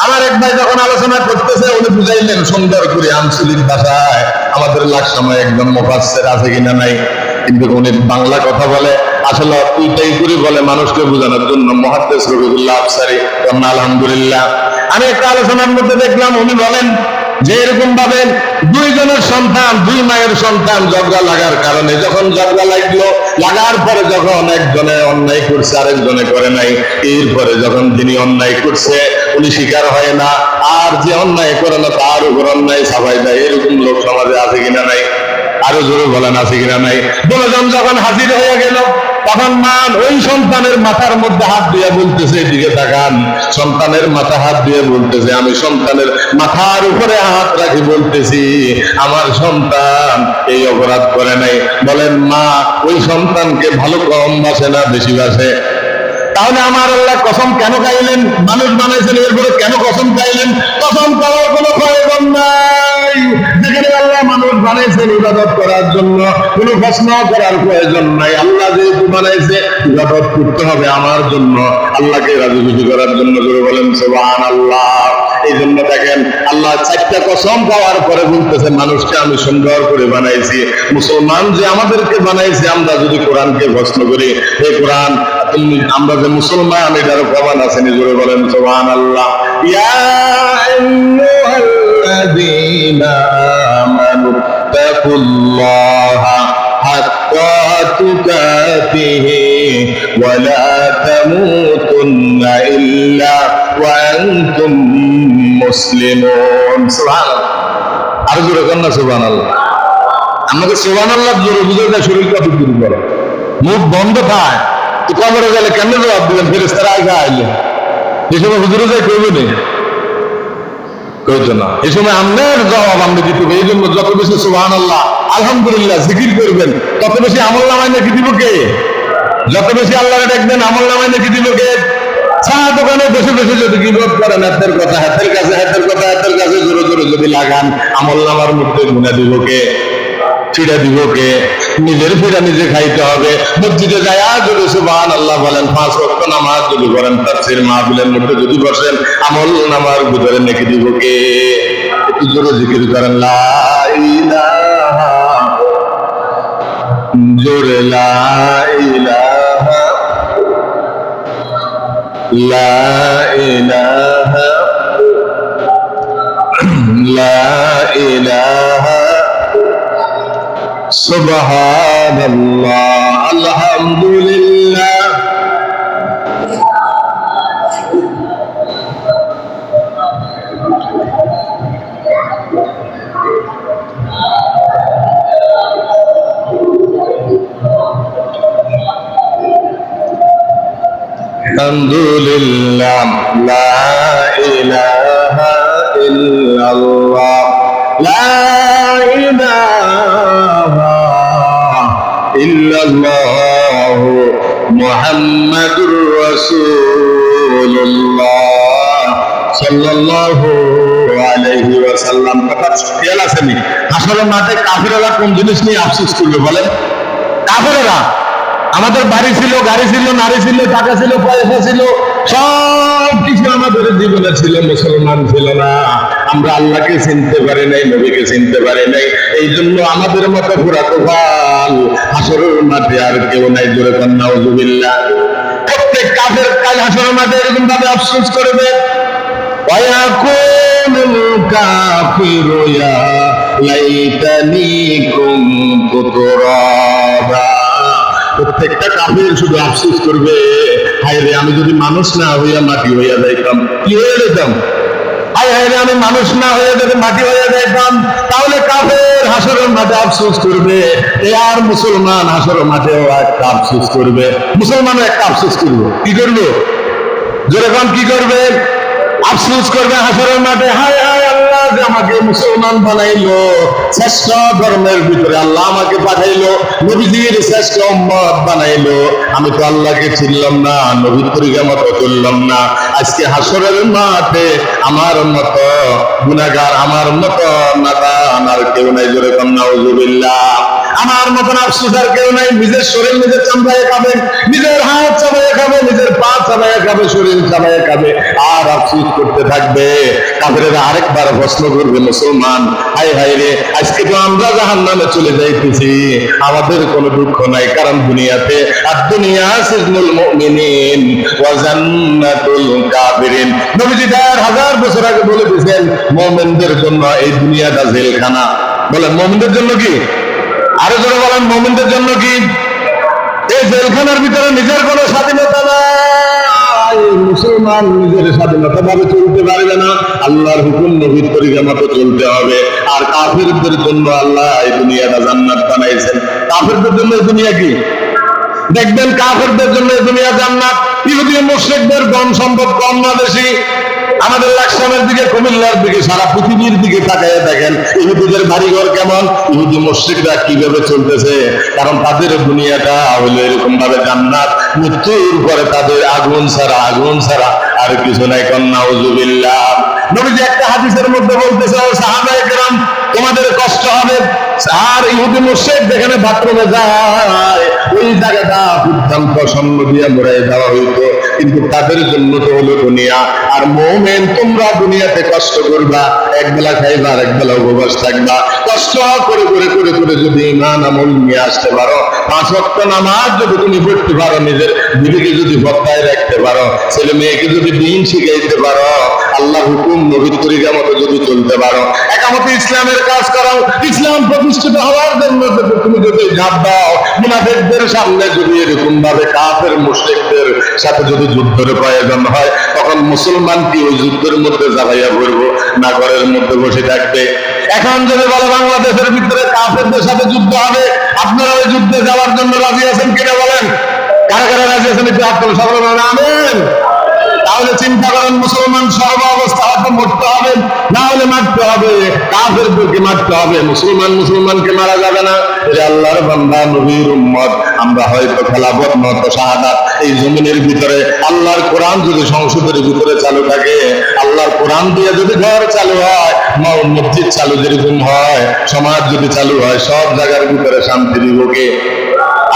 আমার এক ভাই যখন আলোচনা করতেছে, উনি বুঝাইলেন সুন্দর করে আঞ্চলিক ভাষায়। আমাদের লাকসামে একজন মুফাসসির আছে কিনা নাই, কিন্তু উনি বাংলা কথা বলে, আসলে দুইটাই করে বলে মানুষকে বোঝানোর জন্য। মুহাদ্দিস রবিউল্লাহ আফসারী, আলহামদুলিল্লাহ। আমি একটা আলোচনার মধ্যে দেখলাম, উনি বলেন যে এরকম ভাবে 2 জনের সন্তান, 2 মায়ের সন্তান ঝগড়া লাগার কারণে, যখন ঝগড়া লাগলো, লাগার পরে যখন একজনে অন্যায় করছে আরেকজনে করে নাই, এরপরে যখন যিনি অন্যায় করছে উনি স্বীকার হয় না, আর যে অন্যায় করে না তার উপর অন্যায় চাপাই দেয়। এরকম লোক সমাজে আছে কিনা নাই? আরো জোরে বলেন, আছে কিনা নাই? 2 জন যখন হাজির হয়ে গেল, তখন মা ওই সন্তানের মাথার মধ্যে হাত দিয়ে বলতেছে, এদিকে তাকান। সন্তানের মাথা হাত দিয়ে বলতেছে, আমি সন্তানের মাথার উপরে হাত রাখি বলতেছি, আমার সন্তান এই অপরাধ করে নাই। বলেন, মা ওই সন্তানকে ভালো কম বাসে না বেশি বাসে? তাহলে আমার আল্লাহ কসম কেন খাইলেন? মানুষ বানাইছেন, এরপরে কেন কসম খাইলেন? কসম খাওয়ার কোনো প্রয়োজন নাই। যেখানে আল্লাহ মানুষ বানাইছেন ইবাদত করার জন্য, কোনো প্রশ্ন করার প্রয়োজন নাই। আল্লাহ যেহেতু বানাইছে, ইবাদত করতে হবে আমার জন্য, আল্লাহকে রাজি খুশি করার জন্য। করে বলেন সুবহানাল্লাহ। এই জন্য দেখেন আল্লাহ 4টা কসম খাওয়ার পরে বলতেছে, মানুষকে আমি সুন্দর করে বানাইছি। মুসলমান যে আমাদেরকে বানাইছে, আমরা যদি কোরআনকে প্রশ্ন করি, হে কোরআন, আমরা যে মুসলমান এটারও প্রমাণ আছে। নিজরে বলেন সুবহানাল্লাহ। ইয়া আইয়ুহাল্লাযীনা আমানু তাকুল্লাহা হাক্কা তুকাতিহি ওয়া লা তামুতুন্না ইল্লা ওয়া আনতুম মুসলিমুন। সুবহানাল্লাহ। আর জোরে কর না সুবহানাল্লাহ। আমাকে সুবহানাল্লাহ জোরে বুঝাতে শরীর কত দূর করে, মুখ বন্ধ থাকে। তো কবরে গেলে কেন জবাব দিলেন? ফেরেশতারা আগে আইলেন, এই সময় হুজুরে যাই কইব না, কইতো না। এই সময় আমনের জবাব আমরা দিতে হবে। এই জন্য যত বেশি সুবহানাল্লাহ আলহামদুলিল্লাহ জিকির করবেন, তত বেশি আমল নামায় নাকি দিব কে? যত বেশি আল্লাহকে ডাকবেন আমল নামায় নাকি দিব কে? চা দোকানে বসে বসে যদি গিবত করেন, হাতের কথা হাতের কাছে, হাতের কথা হাতের কাছে জোরে জোরে যদি লাগান, আমল নামার মধ্যে গুণা দিব কে? ফিরা দিব কে? নিজের ফিরা নিজে খাইতে হবে। মসজিদে যায় যদি সুবহানাল্লাহ বলেন, 5 ওয়াক্ত নামাজ যদি করেন, তাফসীর মাহফিলের মধ্যে যদি বসেন, আমল নামার ভিতরে নেকি দিব কে? একটু জোরে জিকির করেন, লা ইলাহা, জোরে লা ইলাহা, লা ইলাহা, লা ইলাহা, সুবহানাল্লাহ, আলহামদুলিল্লাহ। আলহামদুলিল্লাহ, লা ইলাহা ইল্লাল্লাহ, লা ইলাহা ইল্লাল্লাহ, মুহাম্মাদুর রাসূলুল্লাহ সাল্লাল্লাহু আলাইহি ওয়াসাল্লাম। কথা খেয়াল আছে নি? আসলে মাঠে কাফেররা কোন জিনিস নিয়ে আফসোস করবে বলেন? কাফেররা আমাদের বাড়ি ছিল, গাড়ি ছিল, নারী ছিল, টাকা ছিল, পয়সা ছিল, সব কিছু আমাদের জীবনে ছিল, মুসলমান ছিল না। আমরা আল্লাহকে চিনতে পারি নাই, নবীকে চিনতে পারি নাই। এই জন্য আমাদের মতো পুরা কপাল হাসরের মাঠে আর কেউ নাই। জোরে কর নাউযুবিল্লাহ। প্রত্যেক কাফের কাল হাসরের মাঠে এরকম ভাবে আফসোস করবে, ওয়ায়াকুলুল কাফিরু ইয়া লাইতানি কুনতু তুরাবা। প্রত্যেকটা কাফের শুধু আফসোস করবে, হায় রে আমি যদি মানুষ না হইয়া মাটি হইয়া যাইতাম। কি হয়ে যেতাম? হায় হায় রে আমি মানুষ না হইয়া যদি মাটি হইয়া যাইতাম। তাহলে কাফের হাসরের মাঠে আফসোস করবে, আর মুসলমান হাসরের মাঠেও একটা আফসোস করবে। মুসলমানও একটা আফসোস করবে। কি করবে? যেরকম কি করবে? আফসোস করবে হাসরের মাঠে, হায় হায় আল্লাহ যে আমাকে মুসলমান বানাইলো, শ্রেষ্ঠ ধর্মের ভিতরে আল্লাহ আমাকে পাঠাইলো, নবীজির শ্রেষ্ঠ উম্মত বানাইলো, আমি তো আল্লাহকে চিনলাম না, নবীর তরিকা মতো চললাম না। আজকে হাসরের মাঠে আমার মতো গুনাহগার, আমার মতো নাদান আর কেউ নাই। জোরে কর নাউযুবিল্লাহ। আমার মতন আফসোস আর কেউ নাই। নিজের শরীর নিজের চামড়ায় খাবে, নিজের হাত চাবাইয়ে খাবে, নিজের পা চাবাইয়ে খাবে, শরীর চাবাইয়ে খাবে, আর আফসোস করতে থাকবে। কাফেরেরা আরেকবার প্রশ্ন করবে, মুসলমান হায় হায় রে আজকে তো আমরা জাহান্নামে চলে যাইতেছি, আমাদের কোনো দুঃখ নাই, কারণ দুনিয়াতে আর দুনিয়া সিজনুল মুমিনিন ওয়া জান্নাতুল কাফিরিন। নবীজি 1000 বছর আগে বলে দিয়েছেন, মুমিনদের জন্য এই দুনিয়াটা জেলখানা। বলেন মুমিনদের জন্য কি? আরো জোরে বলেন, মুমিনদের জন্য কি? এই জেলখানার ভিতরে নিজের কোনো স্বাধীনতা নাই। মুসলমান নিজের স্বাধীনতা ভাবে চলতে পারবে না, আল্লাহর হুকুম নবীর তরিকা মতো চলতে হবে। আর কাফেরদের জন্য আল্লাহ এই দুনিয়াটা জান্নাত বানাইছেন। কাফেরদের জন্য এই দুনিয়া কি? দেখবেন কাফেরদের জন্য এই দুনিয়া জান্নাত। ইহুদি মুশরিকদের ধন সম্পদ কম না বেশি? আমাদের লাকসামের দিকে, কুমিল্লার দিকে, সারা পৃথিবীর দিকে তাকাইয়া দেখেন ইহুদিদের বাড়িঘর কেমন, ইহুদি মুশরিকরা কিভাবে চলতেছে। কারণ তাদের দুনিয়াটা হলো এরকম ভাবে জান্নাত, মৃত্যুর পরে তাদের আগুন ছাড়া, আগুন ছাড়া আর কিছু নাই। কর নাউযুবিল্লাহ। নবীজি একটা হাদিসের মধ্যে বলতেছে, ও সাহাবায়ে কেরাম তোমাদের কষ্ট হবে। আর ইহুদি মুশরিক যেখানে বাথরুমে যায় ওই জায়গাটা উদ্যান্ত স্বর্ণ দিয়ে মোড়াই দেওয়া হইতো, কিন্তু তাদের জন্য তো হলো দুনিয়া। আর মুমিন তোমরা দুনিয়াতে কষ্ট করবা, একবেলা খাইবা আর একবেলা উপবাস থাকবা, কষ্ট করে করে করে করে যদি ঈমান আমল নিয়ে আসতে পারো, 5 ওয়াক্ত নামাজ যদি তুমি পড়তে পারো, নিজের বিবিকে যদি বক্তায় রাখতে পারো, ছেলে মেয়েকে যদি দ্বীন শিখাইতে পারো, আল্লাহ হুকুম নবীর তরিকা মতো যদি চলতে পারো, একামতে ইসলামের কাজ করো, ইসলাম প্রতিষ্ঠিত হওয়ার জন্য তুমি যদি ঝাঁপ দাও, মুনাফিকদের সামনে যদি এরকম ভাবে কাফের মুশরিকদের সাথে যদি যুদ্ধের প্রয়োজন হয়, তখন মুসলমান কি ওই যুদ্ধের মধ্যে জ্বালাইয়া পড়বো না ঘরের মধ্যে বসে থাকবে? এখন যদি বলো বাংলাদেশের ভিতরে কাফেরদের সাথে যুদ্ধ হবে, আপনারা ওই যুদ্ধে যাওয়ার জন্য রাজি আছেন কিনা বলেন? কারা কারা রাজি আছেন একটু হাত তুলে সকলে বলেন আমিন। তাহলে চিন্তা করেন, মুসলমান সর্ব অবস্থা হয়তো মরতে হবে, না হলে মারতে হবে। কাফের আমাদেরকে মারতে হবে, মুসলমানকে মারা যাবে না। আল্লাহর বান্দা নবীর উম্মত, আমরা হয়তো খেলাফত নয়তো শাহাদাত এই জমিনের ভিতরে আল্লাহর কোরআন যদি সংসদের ভিতরে চালু থাকে, আল্লাহর কোরআন দিয়ে যদি ঘর চালু হয়, মসজিদ চালু যেরকম হয়, সমাজ যদি চালু হয়, সব জায়গার ভিতরে শান্তি দিব কে?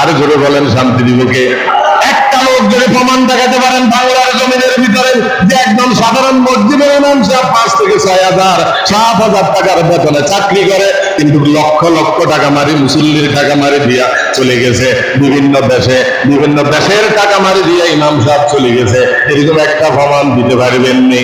আরে জোরে বলেন, শান্তি দিব কে? একটা লোক যদি প্রমাণ দেখাতে পারেন বাংলার জমিনের ভিতরে যে একজন সাধারণ মসজিদের ইমাম সাহেব 5 থেকে 6,000 7,000 টাকার বেতনে চাকরি করে, কিন্তু লক্ষ লক্ষ টাকা মারি মুসল্লির টাকা মারি দিয়া চলে গেছে বিভিন্ন দেশের টাকা মারি দিয়া ইমাম সাহেব চলে গেছে, এরকম একটা প্রমাণ দিতে পারবেন নি?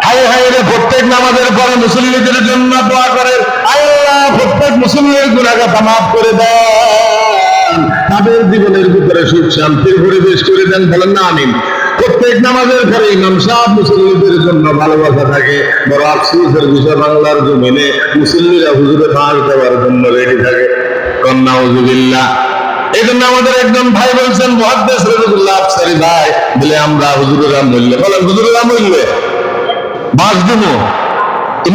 হায় হায় রে, প্রত্যেক নামাজের পরে মুসল্লিদের জন্য দোয়া করে, আল্লাহ প্রত্যেক মুসল্লির গুনাহগার মাফ করে দেন, তাদের জীবনের ভিতরে সুখ শান্তির পরিবেশ করে দেন, বলেন না আমিন। প্রত্যেক নামাজের পরে ইমাম সাহেব মুসল্লিদের জন্য ভালোবাসা থাকে। বড় আফসোসের বিষয়, বাংলার জমিনে মুসল্লিরা হুজুরে পার দেওয়ার জন্য রেডি থাকে। নাউজুবিল্লাহ। এই জন্য আমাদের একজন ভাই বলছেন, মুহাদ্দিস রাদিয়াল্লাহু আফসারি ভাই, বলে আমরা হুজুরেরা মরলে, বলেন হুজুরেরা মরলে বাস দিব,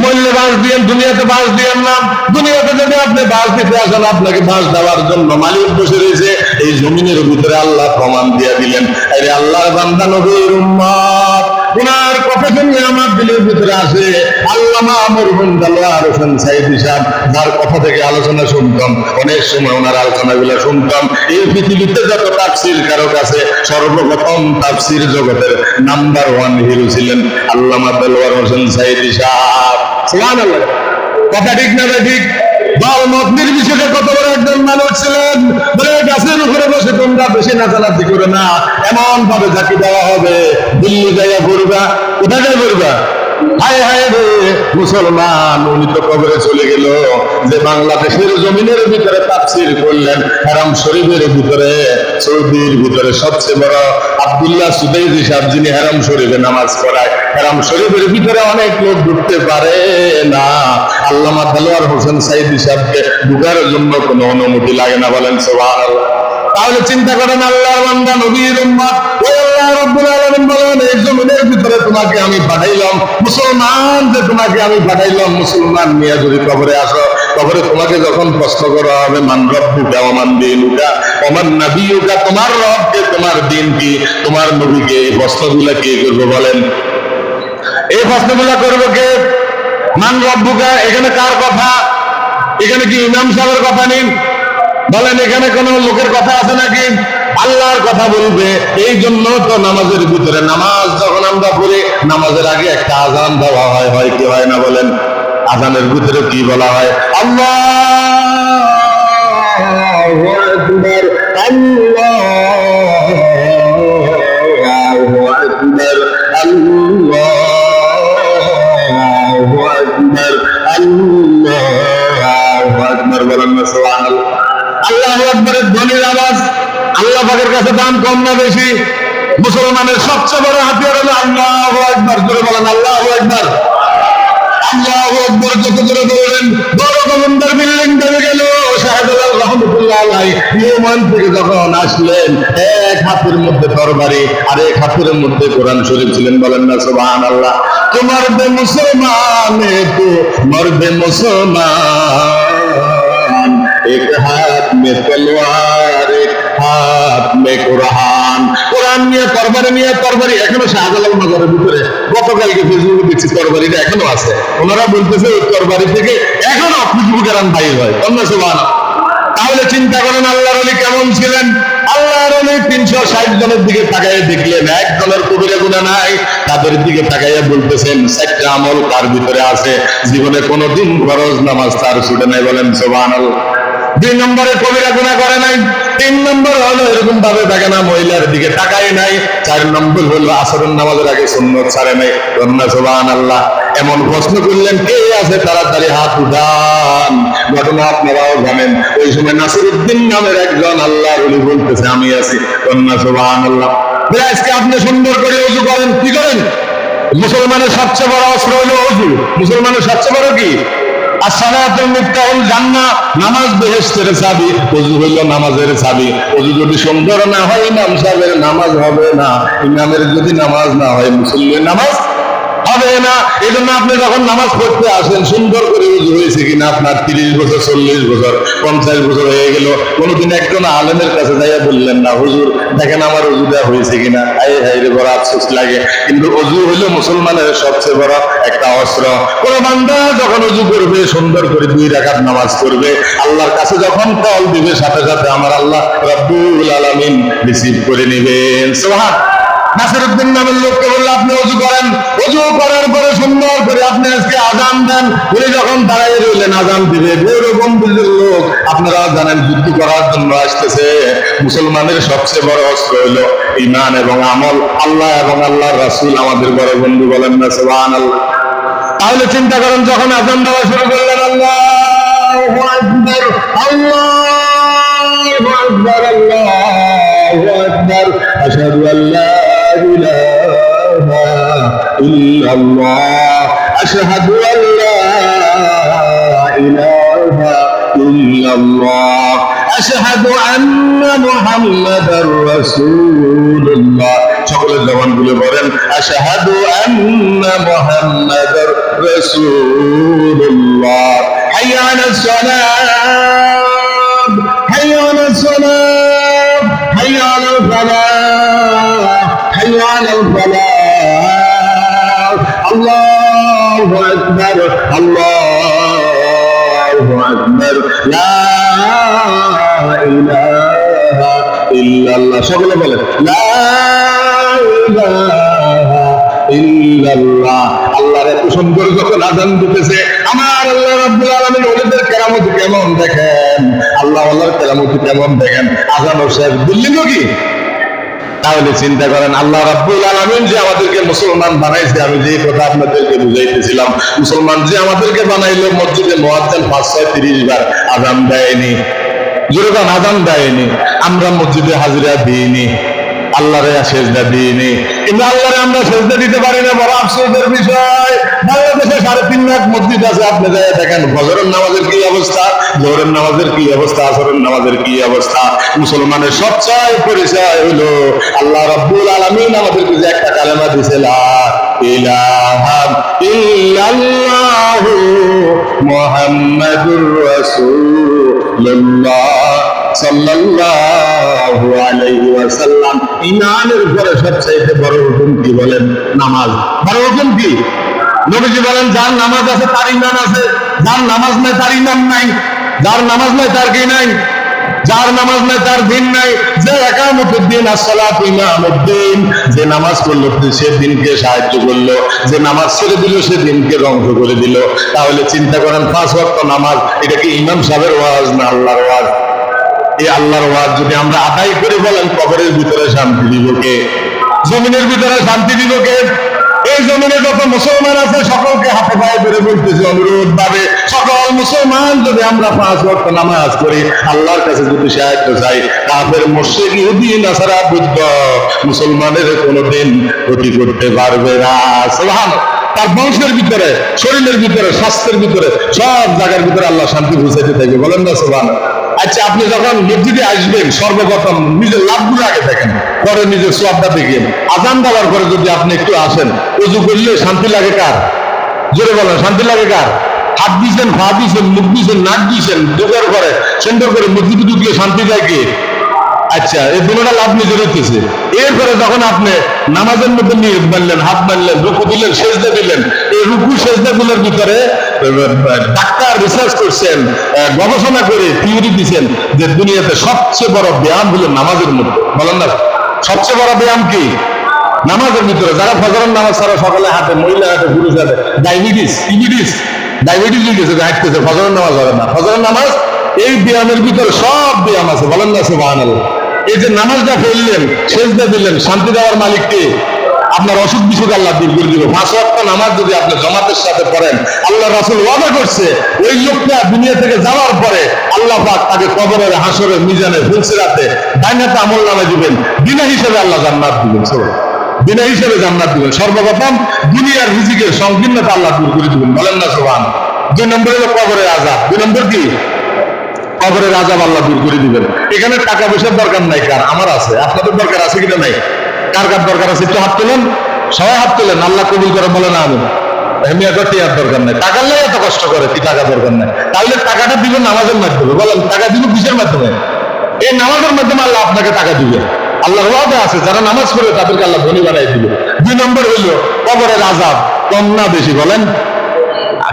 মরলে বাস দিয়েন, দুনিয়াতে বাস দিয়েন না। দুনিয়াতে যদি আপনি বাস দিতে আসেন, আপনাকে বাস দেওয়ার জন্য মালিক বসে রয়েছে এই জমিনের ভিতরে। আল্লাহ প্রমাণ দিয়ে দিলেন, আরে আল্লাহর বান্দা নবীর উম্মত, ওনার কথা শুনলে আমার দিলের ভিতরে আসে আল্লামা মরহুম দেলোয়ার হোসেন সাইদী সাহেব, যার কথা থেকে আলোচনা শুনতাম, অনেক সময় ওনার আলোচনাগুলো শুনতাম। এই পৃথিবীতে যত তাফসীর কারো কাছে, সর্বপ্রথম তাফসীর জগতের নাম্বার 1 হিরো ছিলেন আল্লামা দেলোয়ার হোসেন সাইদী সাহেব। সুবহানাল্লাহ। কথা ঠিক না ঠিক? দল মত নির্বিশেষে কত বড় একজন মানুষ ছিলেন। বলে গাছের উপরে বসে তোমরা বেশি নাচানাচি করে না, এমন ভাবে ঝাঁকি দেওয়া হবে, দিল্লি যাইয়া করবা, কোথায় যাই করবা? হায় হায় রে মুসলমান, উনি তো কবরে চলে গেল, যে বাংলাদেশের জমিনের ভিতরে তাফসীর করলেন, হারাম শরীফের ভিতরে, সৌদির ভিতরে সবচেয়ে বড় আব্দুল্লাহ সুদাইজি সাহেব, যিনি হারাম শরীফে নামাজ পড়ায়। হারাম শরীফের ভিতরে অনেক লোক ঢুকতে পারে না, আল্লামা দেলোয়ার হোসেন সাইদী সাহেবকে ঢুকার জন্য কোনো অনুমতি লাগে না, বলেন সুবহানাল্লাহ। তাহলে চিন্তা করেন, আল্লাহর বান্দা নবীর উম্মত, ওই আল্লাহ রাব্বুল আলামিন বলেন, এই জমিনের ভিতরে তোমাকে আমি পাঠাইলাম, মুসলমান যে তোমাকে আমি পাঠাইলাম, মুসলমান নিয়ে যদি কবরে আসো, কবরে তোমাকে যখন প্রশ্ন করা হবে, মান রব্বুকা ওয়া মান দীনুকা ওয়া মান নাবিয়ুকা, তোমার রবকে, তোমার দিন কি, তোমার নবীকে, এই প্রশ্নগুলো কে করবে বলেন? এই প্রশ্নগুলো করবে কে? মান রব্বুকা, এখানে কার কথা? এখানে কি ইমাম সাহেবের কথা নেই? বলেন এখানে কোন লোকের কথা আছে নাকি? আল্লাহর কথা বলবে। এই জন্য তো নামাজের ভিতরে, নামাজ যখন আমরা পড়ি, নামাজের আগে একটা আজান দেওয়া হয়, হয় কি হয় না বলেন? আজানের ভিতরে কি বলা হয়? আল্লাহু আকবার, আল্লাহু আকবার, আল্লাহু আকবার, আল্লাহু আকবার, বলেন না সুবহানাল্লাহ। আল্লাহু আকবারের ধ্বনির আওয়াজ আল্লাহ পাকের কাছে দাম কম না বেশি? মুসলমানের সবচেয়ে বড় হাতিয়ার হলো আল্লাহু আকবার। জোরে বলেন আল্লাহু আকবার। আল্লাহু আকবার যত জোরে বললেন, বড় কলমদার বিল্ডিং ভেঙে গেল। শাহজালাল রহমাতুল্লাহ আলাইহি ইয়েমান থেকে যখন আসলেন, এক হাতের মধ্যে তরবারি আর এক হাতের মধ্যে কোরআন শরীফ ছিলেন, বলেন না সুবহানাল্লাহ। তোমার বে মুসলমান, তো মরবে মুসলমান, এক হাত মে তলোয়ার, এক হাত মে কোরআন। কোরআন নিয়ে তরবারি, নিয়ে তরবারি এখনো শাহজালাল নগরের ভিতরে, গতকালকে ফেসবুকে দেখছি তরবারিটা এখনো আছে। ওনারা বলতেছে ওই তরবারি থেকে এখনো খুশবু কেরান বাইর হয়। সুবহানাল্লাহ। তাহলে চিন্তা করেন আল্লাহর ওলি কেমন ছিলেন। আল্লাহর ওলি 360 জনের দিকে তাকাইয়া দেখলেন, একজনের কবিরা গুনাহ নাই, তাদের দিকে তাকাইয়া বলতেছেন, 4টা আমল তার ভিতরে আছে, জীবনে কোনোদিন ফরজ নামাজ তার ছুটে নাই, বলেন সুবহানাল্লাহ। 2 নম্বরে কবিরা গুনাহ করে নাই। 3 নম্বর হলো এরকম ভাবে দেখে না, মহিলার দিকে তাকায় নাই। 4 নম্বর হলো আসরের নামাজের আগে সুন্নত ছাড়ে নাই, বলেন না সুবহানাল্লাহ। এমন প্রশ্ন করলেন, কে আছে তাড়াতাড়ি হাত উঠান। ঘটনা আপনারাও জানেন, ওই সময় নাসিরউদ্দিন নামের একজন আল্লাহর ওলি বলতেছে, আমি আছি, বলেন না সুবহানাল্লাহ। আজকে আপনি সুন্দর করে ওযু করেন, কি করেন? মুসলমানের সবচেয়ে বড় অস্ত্র হলো ওযু। মুসলমানের সবচেয়ে বড় কি? আসসালাতুল মিফতাহুল জান্নাহ, নামাজ বেহেশতের চাবি। ওযু হইল নামাজের চাবি। ওযু যদি সুন্দর না হয়, ইমাম সাহেবের নামাজ হবে না। ইমামের যদি নামাজ না হয়, মুসল্লির নামাজ হবে না। এই জন্য আপনি যখন নামাজ পড়তে আসেন, সুন্দর করে উযু হয়েছে কিনা আপনার 30 বছর 40 বছর 50 বছর হয়ে গেল, কোনোদিন একজন আলেমের কাছে যাইয়া বললেন না, হুজুর দেখেন আমার উযুটা হয়েছে কিনা। হায় হায় রে, বড় আফসোস লাগে। কিন্তু উযু হইল মুসলমানের সবচেয়ে বড় একটা অস্ত্র। কোন বান্দা যখন উযু করবে, সুন্দর করে 2 রাকাত নামাজ পড়বে, আল্লাহর কাছে যখন কল দিবে, সাথে সাথে আমার আল্লাহ রাব্বুল আলামিন রিসিভ করে নেবেন। সুবহান। নাসিরউদ্দিন নামের লোককে বললে আপনি উযু করেন, উযু করার পরে সুন্দর করে আপনি আজকে আযান দেন, উনি যখন দাঁড়ায় রইলেন আযান দিবে, এরকম লোক আপনারা জানেন যুদ্ধ করার জন্য আসতেছে। মুসলমানের সবচেয়ে বড় অস্ত্র হলো ঈমান এবং আমল। আল্লাহ এবং আল্লাহর রাসূল আমাদের বড় বন্ধু, বলেন না সুবহানাল্লাহ। তাহলে চিন্তা করেন, যখন আযান দেওয়া শুরু করলেন, আল্লাহু আকবার, আল্লাহু আকবার, আল্লাহু আকবার, আশহাদু আল্লা ইলাহা ইল্লাল্লাহ, আশহাদু আল্লা ইলাহা ইল্লাল্লাহ, আশহাদু আন্না মুহাম্মাদার রাসূলুল্লাহ। সকলের জবানগুলো বলেন, আশহাদু আন্না মুহাম্মাদার রাসূলুল্লাহ। হাইয়া আলাস সালাত, হাইয়া আলাস সালাত, হাইয়া আলাল ফালাহ, হাইয়া আলাল ফালাহ। আল্লাহু আকবার, আল্লাহু আকবার, লা ইলাহা ইল্লাল্লাহ। সকলে বলেন, লা ইলাহা ইল্লাল্লাহ। আল্লাহর এত সুন্দর যখন আযান দিতেছে, আমার আল্লাহ রাব্বুল আলামিন ওলিদের কেরামত কেমন দেখেন, আল্লাহ আল্লাহর কেরামত কেমন দেখেন। আযান শেষ, দিল্লি কি? তাহলে চিন্তা করেন, আল্লাহ রাব্বুল আলামিন যে আমাদেরকে মুসলমান বানাইছে, আমি যে কথা আপনাদেরকে বুঝাইতেছিলাম, মুসলমান যে আমাদেরকে বানাইলো, মসজিদে মুয়াজ্জিন 5-6-30 বার আযান দেয়নি, যেরকম আযান দেয়নি, আমরা মসজিদে হাজিরা দিইনি, আল্লাহরে সেজদা দিইনি। কিন্তু আল্লাহরে আমরা সেজদা দিতে পারি না, বড় আফসোসের বিষয়। বাংলাদেশে 3.5 লাখ মসজিদ আছে, আপনি যাই দেখেন ফজরের নামাজের কি অবস্থা, জোহরের নামাজের কি অবস্থা, আসরের নামাজের কি অবস্থা। মুসলমানের সবচেয়ে পরিচয় হলো আল্লাহ রাব্বুল আলামিন আমাদেরকে যে একটা কালেমা দিয়েছে, লা ইলাহা ইল্লাল্লাহু মুহাম্মাদুর রাসূলুল্লাহ সাল্লাল্লাহু আলাইহি ওয়াসাল্লাম। ঈমানের উপরে সবচেয়ে বড় হুকুম কি বলেন? নামাজ। বড় হুকুম কি? নবীজি বলেন, যার নামাজ আছে তার ঈমান আছে, যার নামাজ নাই তার ঈমান নাই, যার নামাজ নাই তার কি নাই, যার নামাজ নাই তার দিন নাই। যে ইকামতুদ্দিন, আসসালাতু ইমামুদ্দিন, যে নামাজ পড়লো সে দিনকে সাহায্য করলো, যে নামাজ ছেড়ে দিল সে দিনকে ধ্বংস করে দিল। তাহলে চিন্তা করেন, 5 ওয়াক্ত নামাজ, এটা কি ইমাম সাহেবের ওয়াজ না আল্লাহর ওয়াজ? এই আল্লাহর ওয়াজ যদি আমরা আদায় করে, বলেন কবরের ভিতরে শান্তি দিব কে? জমিনের ভিতরে শান্তি দিব কে? এই জমিনে যত মুসলমান আছে সকলকে হাতে পায়ে ধরে বলতেছি অনুরোধ ভাবে, সকল মুসলমান যদি আমরা 5 ওয়াক্ত নামাজ করি, আল্লাহর কাছে যদি সাহায্য চাই, কাফের মুশরিক ইহুদি নাসারা বুদ্ধ মুসলমানের কোনোদিন ক্ষতি করতে পারবে না। সুবহানাল্লাহ। তার বংশের ভিতরে, শরীরের ভিতরে, স্বাস্থ্যের ভিতরে, সব জায়গার ভিতরে আল্লাহ শান্তি পৌঁছাইতে থাকবে, বলেন না সুবহানাল্লাহ। আচ্ছা, আপনি যখন মসজিদে আসবেন, সর্বপ্রথম নিজের লাভগুলো আগে দেখেন, পরে নিজের সওয়াবটা দেখেন। আযান দেওয়ার পরে যদি আপনি একটু আসেন, ওযু করলে শান্তি লাগে কার? জোরে বলেন, শান্তি লাগে কার? হাত দিয়েছেন, পা দিয়েছেন, মুখ দিয়েছেন, নাক দিয়েছেন, ঢোকার পরে সুন্দর করে মসজিদে ঢুকলে শান্তি যায় কে? আচ্ছা, এই দুটোটা লাভ নিজের হচ্ছে। এরপরে যখন আপনি নামাজের মধ্যে নিয়ত মানলেন, হাত মানলেন, রুকু দিলেন, সেজদা দিলেন, এই রুকু সেজদাগুলোর ভিতরে ডাক্তার রিসার্চ করছেন, গবেষণা করে থিওরি দিচ্ছেন যে দুনিয়াতে সবচেয়ে বড় ব্যায়াম হলো নামাজের মধ্যে, বলেন না? সবচেয়ে বড় ব্যায়াম কি? নামাজের ভিতরে। যারা ফজরের নামাজ ছাড়া সকালে হাঁটে, মহিলা হাঁটে, পুরুষ হাঁটে, ডায়াবেটিস হয়ে গেছে, হাঁটতেছে, ফজরের নামাজ হবে না। ফজরের নামাজ এই ব্যায়ামের ভিতরে সব ব্যায়াম আছে, বলেন না সুবহানাল্লাহ। এই যে নামাজটা পড়লেন, সেজদা দিলেন, শান্তি দেওয়ার মালিক কে? আপনার অসুখ বিসুখ আল্লাহ দূর করে দিল। 5 ওয়াক্ত নামাজ যদি আপনি জামাতের সাথে পড়েন, আল্লাহ রাসূল ওয়াদা করছে, ওই লোকটা দুনিয়া থেকে যাওয়ার পরে আল্লাহ পাক তাকে কবরের, হাসরের, মিজানে, ফুলসিরাতে ডাইনাতে আমলনামা দিবেন, বিনা হিসেবে আল্লাহ জান্নাত দিবেন। বিনা হিসেবে জান্নাত দিবেন। সর্বপ্রথম দুনিয়ার রিজিকের সংকীর্ণতা আল্লাহ দূর করে দিবেন, বলেন না সুবহানাল্লাহ। 2 নম্বর হলো কবরের আযাব। 2 নম্বর কি? কবরের আযাব আল্লাহ দূর করে দিবেন। এখানে টাকা পয়সার দরকার নাই কার? আমার আছে। আপনাদের দরকার আছে কিনা নাই? কার কার দরকার আছে একটু হাত তোলেন। সবাই হাত তোলেন, আল্লাহ কবুল করে বলেন আমি। এমনি এত টিয়ার দরকার নাই, টাকার লাই এত কষ্ট করে, কি টাকা দরকার নাই? তাহলে টাকাটা দিবেন নামাজের মাধ্যমে। বলেন টাকা দিব কিসের মাধ্যমে? এই নামাজের মাধ্যমে আল্লাহ আপনাকে টাকা দিবে। আল্লাহর ওয়াদা আছে, যারা নামাজ পড়ে তাদেরকে আল্লাহ ধনী বানাই দিবে। 2 নম্বর হইল কবরের আযাব কম না বেশি? বলেন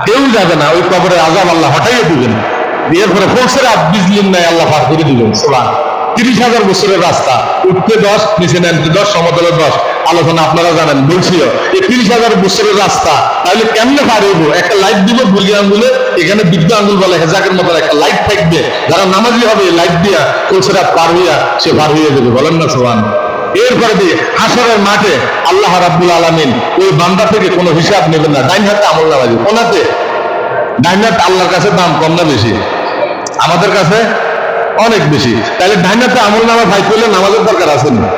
কেউ যাবে না ওই কবরের আযাব, আল্লাহ হটাইয়ে দিবেন। এরপরে ফোর্সের বিজলিন নাই, আল্লাহ পার করে দিবেন। সুবহান। 30,000 বছরের রাস্তা, উঠতে 10, নিচে নামতে 10, সমতলে 10। আলোচনা আপনারা জানেন, বলছিও এই 30,000 বছরের রাস্তা তাহলে কেমনে পার হইব? একটা লাইট দিব বুড়ি আঙ্গুলে, এখানে বৃদ্ধ আঙ্গুল বলে হেজাকের মতো একটা লাইট থাকবে, যারা নামাজি হবে লাইট দিয়া ফোর্সেরা পার হইয়া সে পার হইয়া দেবে। বলেন না সুবহান। এরপরে দিয়ে হাসরের মাঠে আল্লাহ রাব্বুল আলামিন ওই বান্দা থেকে কোনো হিসাব নেবেন না। ডাইন হাতে আমল নামাজি, কোনাতে? ডাইন হাত আল্লাহর কাছে দাম কম না বেশি? আমাদের কাছে অনেক বেশি। তাহলে ডাইন হাতে আমল নামা ভাই করলে নামাজের দরকার আছে না?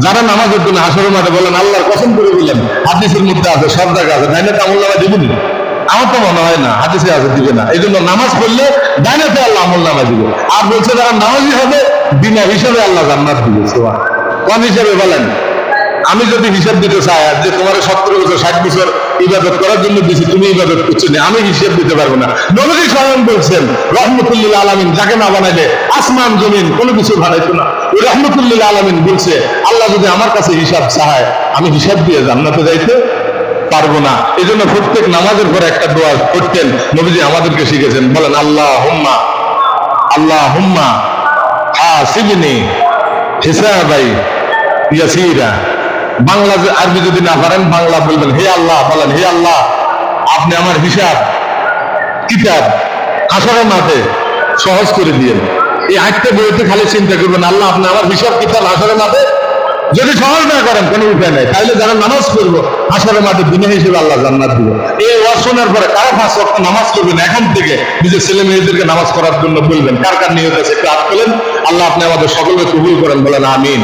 যারা নামাজের জন্য হাসরের মাঠে বলেন আল্লাহর কসম করে বললেন, হাদিসের মধ্যে আছে, সব জায়গায় আছে, ডাইন হাতে আমল নামা দিবেনি? আমার তো মনে হয় না, হাদিসে আছে দিবে না। এই জন্য নামাজ পড়লে ডাইন হাতে আল্লাহ আমল নামা দিবে। আর বলছে যারা নামাজি হবে বিনা হিসাবে আল্লাহ জান্নাত দিবে। সুবহান। কোন হিসাবে বলেন? আমি যদি হিসাব দিতে চাই যে তোমার 17 বছর 60 বছর ইবাদত করার জন্য দিছি, তুমি ইবাদত করছো না, আমি হিসাব দিতে পারবো না। নবী স্বয়ং বলছেন রহমতুল লিল আলামিন, যাকে না বানাইলে আসমান জমিন কোনো কিছু বানাইতো না। ওই রহমতুল লিল আলামিন বলছে আল্লাহ যদি আমার কাছে হিসাব চায় আমি হিসাব দিয়ে জান্নাতে যাইতে পারবো না। এই জন্য প্রত্যেক নামাজের পরে একটা দোয়া করতেন নবীজি, আমাদেরকে শিখেছেন। বলেন আল্লাহুম্মা আল্লাহুম্মা হাসিবনি হিসাবাই ইয়াসীরা। বাংলা আরবি যদি না পারেন বাংলা বলবেন, হে আল্লাহ, বলেন হে আল্লাহ আপনি আমার হিসাব কিতাব হাসরের মাঠে সহজ করে দিয়েন। এই আজকে বইতে খালি চিন্তা করবেন আল্লাহ আপনি আমার হিসাব কিতাব হাসরের মাঠে যদি সহজ না করেন কোনো উপায় নাই। তাহলে যারা নামাজ পড়বো হাসরের মাঠে বিনা হিসেবে আল্লাহ জান্নাত দিবে। এই ওয়াজ শোনার পরে কারা 5 ওয়াক্ত নামাজ পড়বেন এখন থেকে নিজের ছেলে মেয়েদেরকে নামাজ পড়ার জন্য বলবেন। কার কার নিয়ত আছে একটু হাত তোলেন। আল্লাহ আপনি আমাদের সকলকে কবুল করেন, বলেন আমিন।